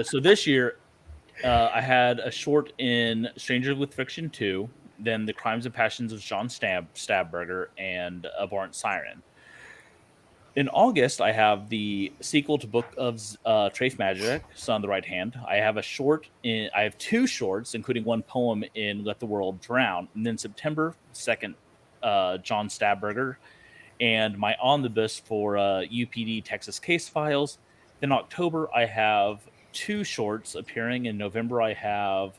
So this year, I had a short in Strangers with Fiction 2, then The Crimes and Passions of John Stabberger, and Abhorrent Siren. In August, I have the sequel to Book of Trafe Magic, Son of the Right Hand. I have I have 2 shorts, including 1 poem in Let the World Drown. And then September 2nd, John Stabberger, and my omnibus for UPD Texas Case Files. Then October, I have 2 shorts appearing. In November, I have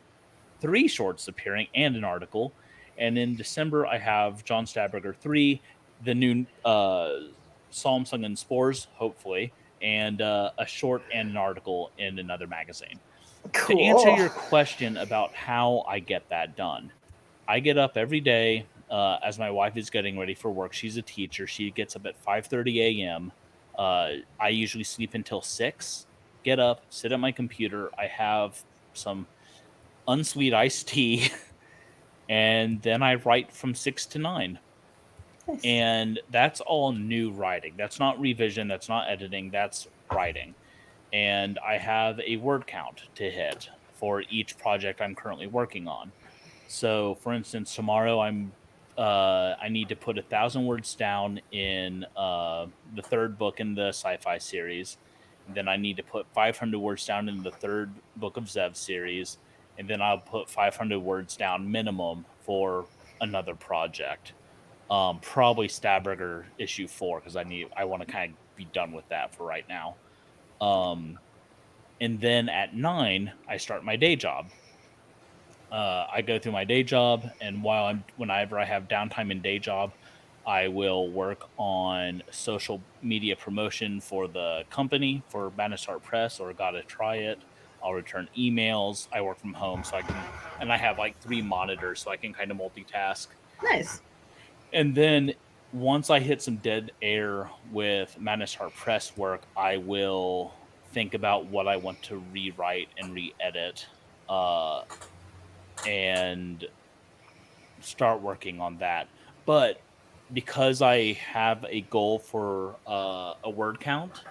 3 shorts appearing and an article. And in December, I have John Stabberger 3, the new Psalm Sung in Spores, hopefully, and a short and an article in another magazine. Cool. To answer your question about how I get that done, I get up every day as my wife is getting ready for work. She's a teacher. She gets up at 5:30 a.m. I usually sleep until 6. Get up, sit at my computer. I have some unsweet iced tea, and then I write from 6 to 9. Nice. And that's all new writing. That's not revision. That's not editing. That's writing. And I have a word count to hit for each project I'm currently working on. So, for instance, tomorrow I need to put 1,000 words down in the 3rd book in the sci-fi series. And then I need to put 500 words down in the 3rd book of Zev series. And then I'll put 500 words down minimum for another project. Probably Stabberger issue 4 because I want to kind of be done with that for right now. And then at 9 I start my day job. I go through my day job, and whenever I have downtime in day job, I will work on social media promotion for the company, for Madness Art Press or Gotta Try It. I'll return emails. I work from home, and I have like 3 monitors, so I can kind of multitask. Nice. And then once I hit some dead air with Madness Art Press work, I will think about what I want to rewrite and re-edit. And start working on that. But because I have a goal for a word count,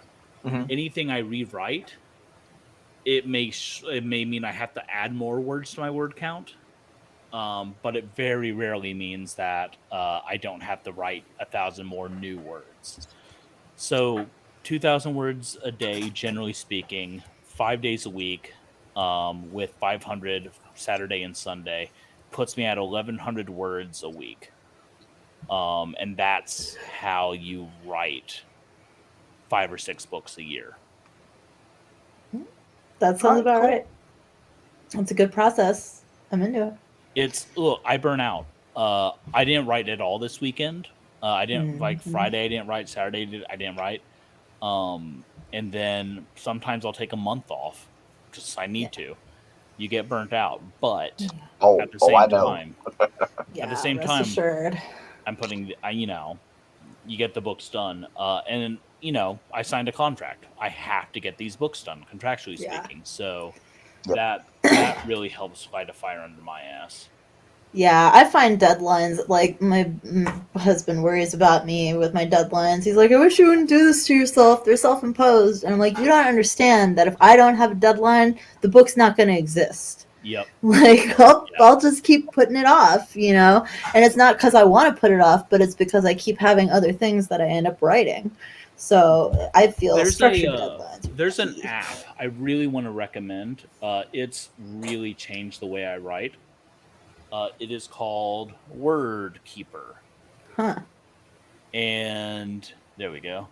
anything I rewrite, it may mean I have to add more words to my word count. But it very rarely means that I don't have to write 1,000 more new words. So 2,000 words a day, generally speaking, 5 days a week, with 500 Saturday and Sunday, puts me at 1,100 words a week. And that's how you write 5 or 6 books a year. That sounds about right. It's a good process. I'm into it. Look, I burn out. I didn't write at all this weekend. I didn't like Friday. I didn't write. Saturday I didn't write. And then sometimes I'll take a month off because I need to. You get burnt out, but at the same time, at the same time, assured. I'm putting. You get the books done, and I signed a contract. I have to get these books done, contractually speaking. So that really helps light a fire under my ass. Yeah, I find deadlines, like my husband worries about me with my deadlines. He's like, I wish you wouldn't do this to yourself. They're self-imposed. And I'm like, you don't understand that if I don't have a deadline, the book's not going to exist. Yep. Like, I'll just keep putting it off, And it's not because I want to put it off, but it's because I keep having other things that I end up writing. So I feel structured deadlines. There's an app I really want to recommend. It's really changed the way I write. It is called Word Keeper. Huh. And there we go.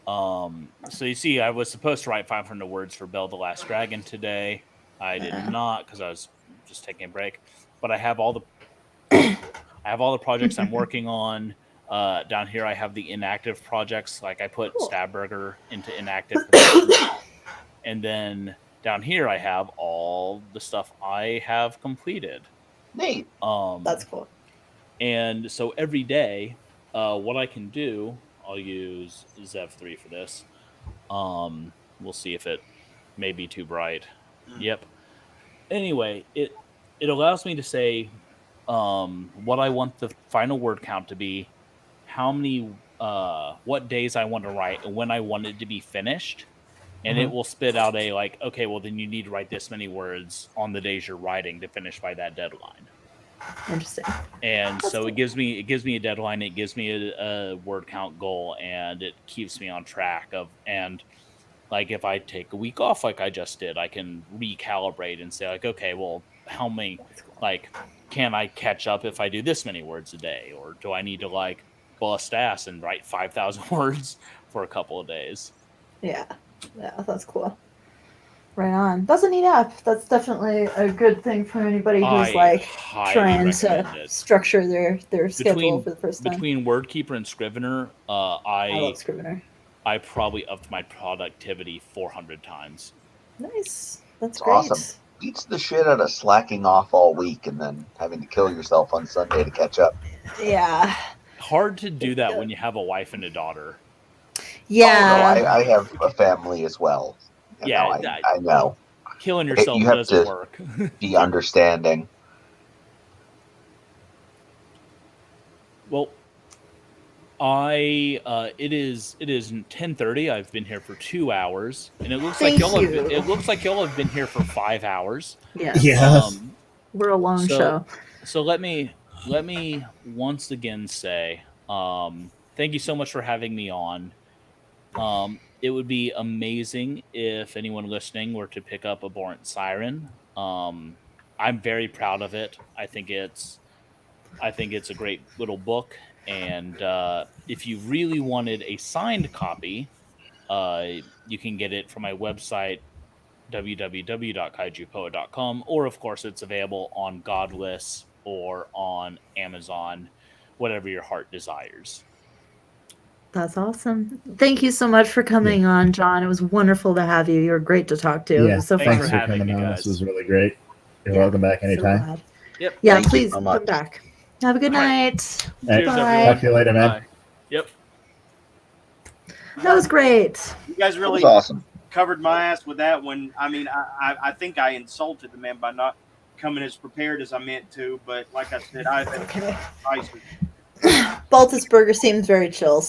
So you see, I was supposed to write 500 words for Belle the Last Dragon today. I did not because I was just taking a break. But I have all the projects I'm working on. Down here, I have the inactive projects. Like I put Stabberger into inactive. And then down here, I have all the stuff I have completed. Neat. That's cool. And so every day, what I can do, I'll use Zev3 for this. We'll see if it may be too bright. Yep. Anyway, it allows me to say what I want the final word count to be, how many, what days I want to write, and when I want it to be finished. And it will spit out okay, well, then you need to write this many words on the days you're writing to finish by that deadline. Interesting. And that's so cool. It gives me a deadline. It gives me a word count goal, and it keeps me on track and like if I take a week off, like I just did, I can recalibrate and say okay, well, how many, can I catch up if I do this many words a day, or do I need to bust ass and write 5,000 words for a couple of days? Yeah, that's cool. Right on. That's a neat app. That's definitely a good thing for anybody who's trying to structure their schedule for the first time. Between WordKeeper and Scrivener, I love Scrivener. I probably upped my productivity 400 times. Nice. That's great. Awesome. Beats the shit out of slacking off all week and then having to kill yourself on Sunday to catch up. Yeah. Hard to do that when you have a wife and a daughter. Yeah. Oh, no, I have a family as well. I know. Killing yourself doesn't work. Be understanding. Well, it is 10:30. I've been here for 2 hours, and it looks like y'all have been here for 5 hours. Yeah. We're a long show. So let me once again say, thank you so much for having me on. It would be amazing if anyone listening were to pick up Abhorrent Siren. I'm very proud of it. I think it's a great little book. And if you really wanted a signed copy, you can get it from my website, www.kaijupoa.com, or of course it's available on Godless or on Amazon, whatever your heart desires. That's awesome. Thank you so much for coming on, John. It was wonderful to have you. You were great to talk to. Yeah, it was so thanks fun. for coming on. This was really great. You're welcome back anytime. So yep. Yeah, please come back. Have a good night. Right. Bye. Talk to you later, man. Bye. Yep. That was great. You guys really awesome. Covered my ass with that one. I mean, I think I insulted the man by not coming as prepared as I meant to, but like I said, Baltisberger seems very chill.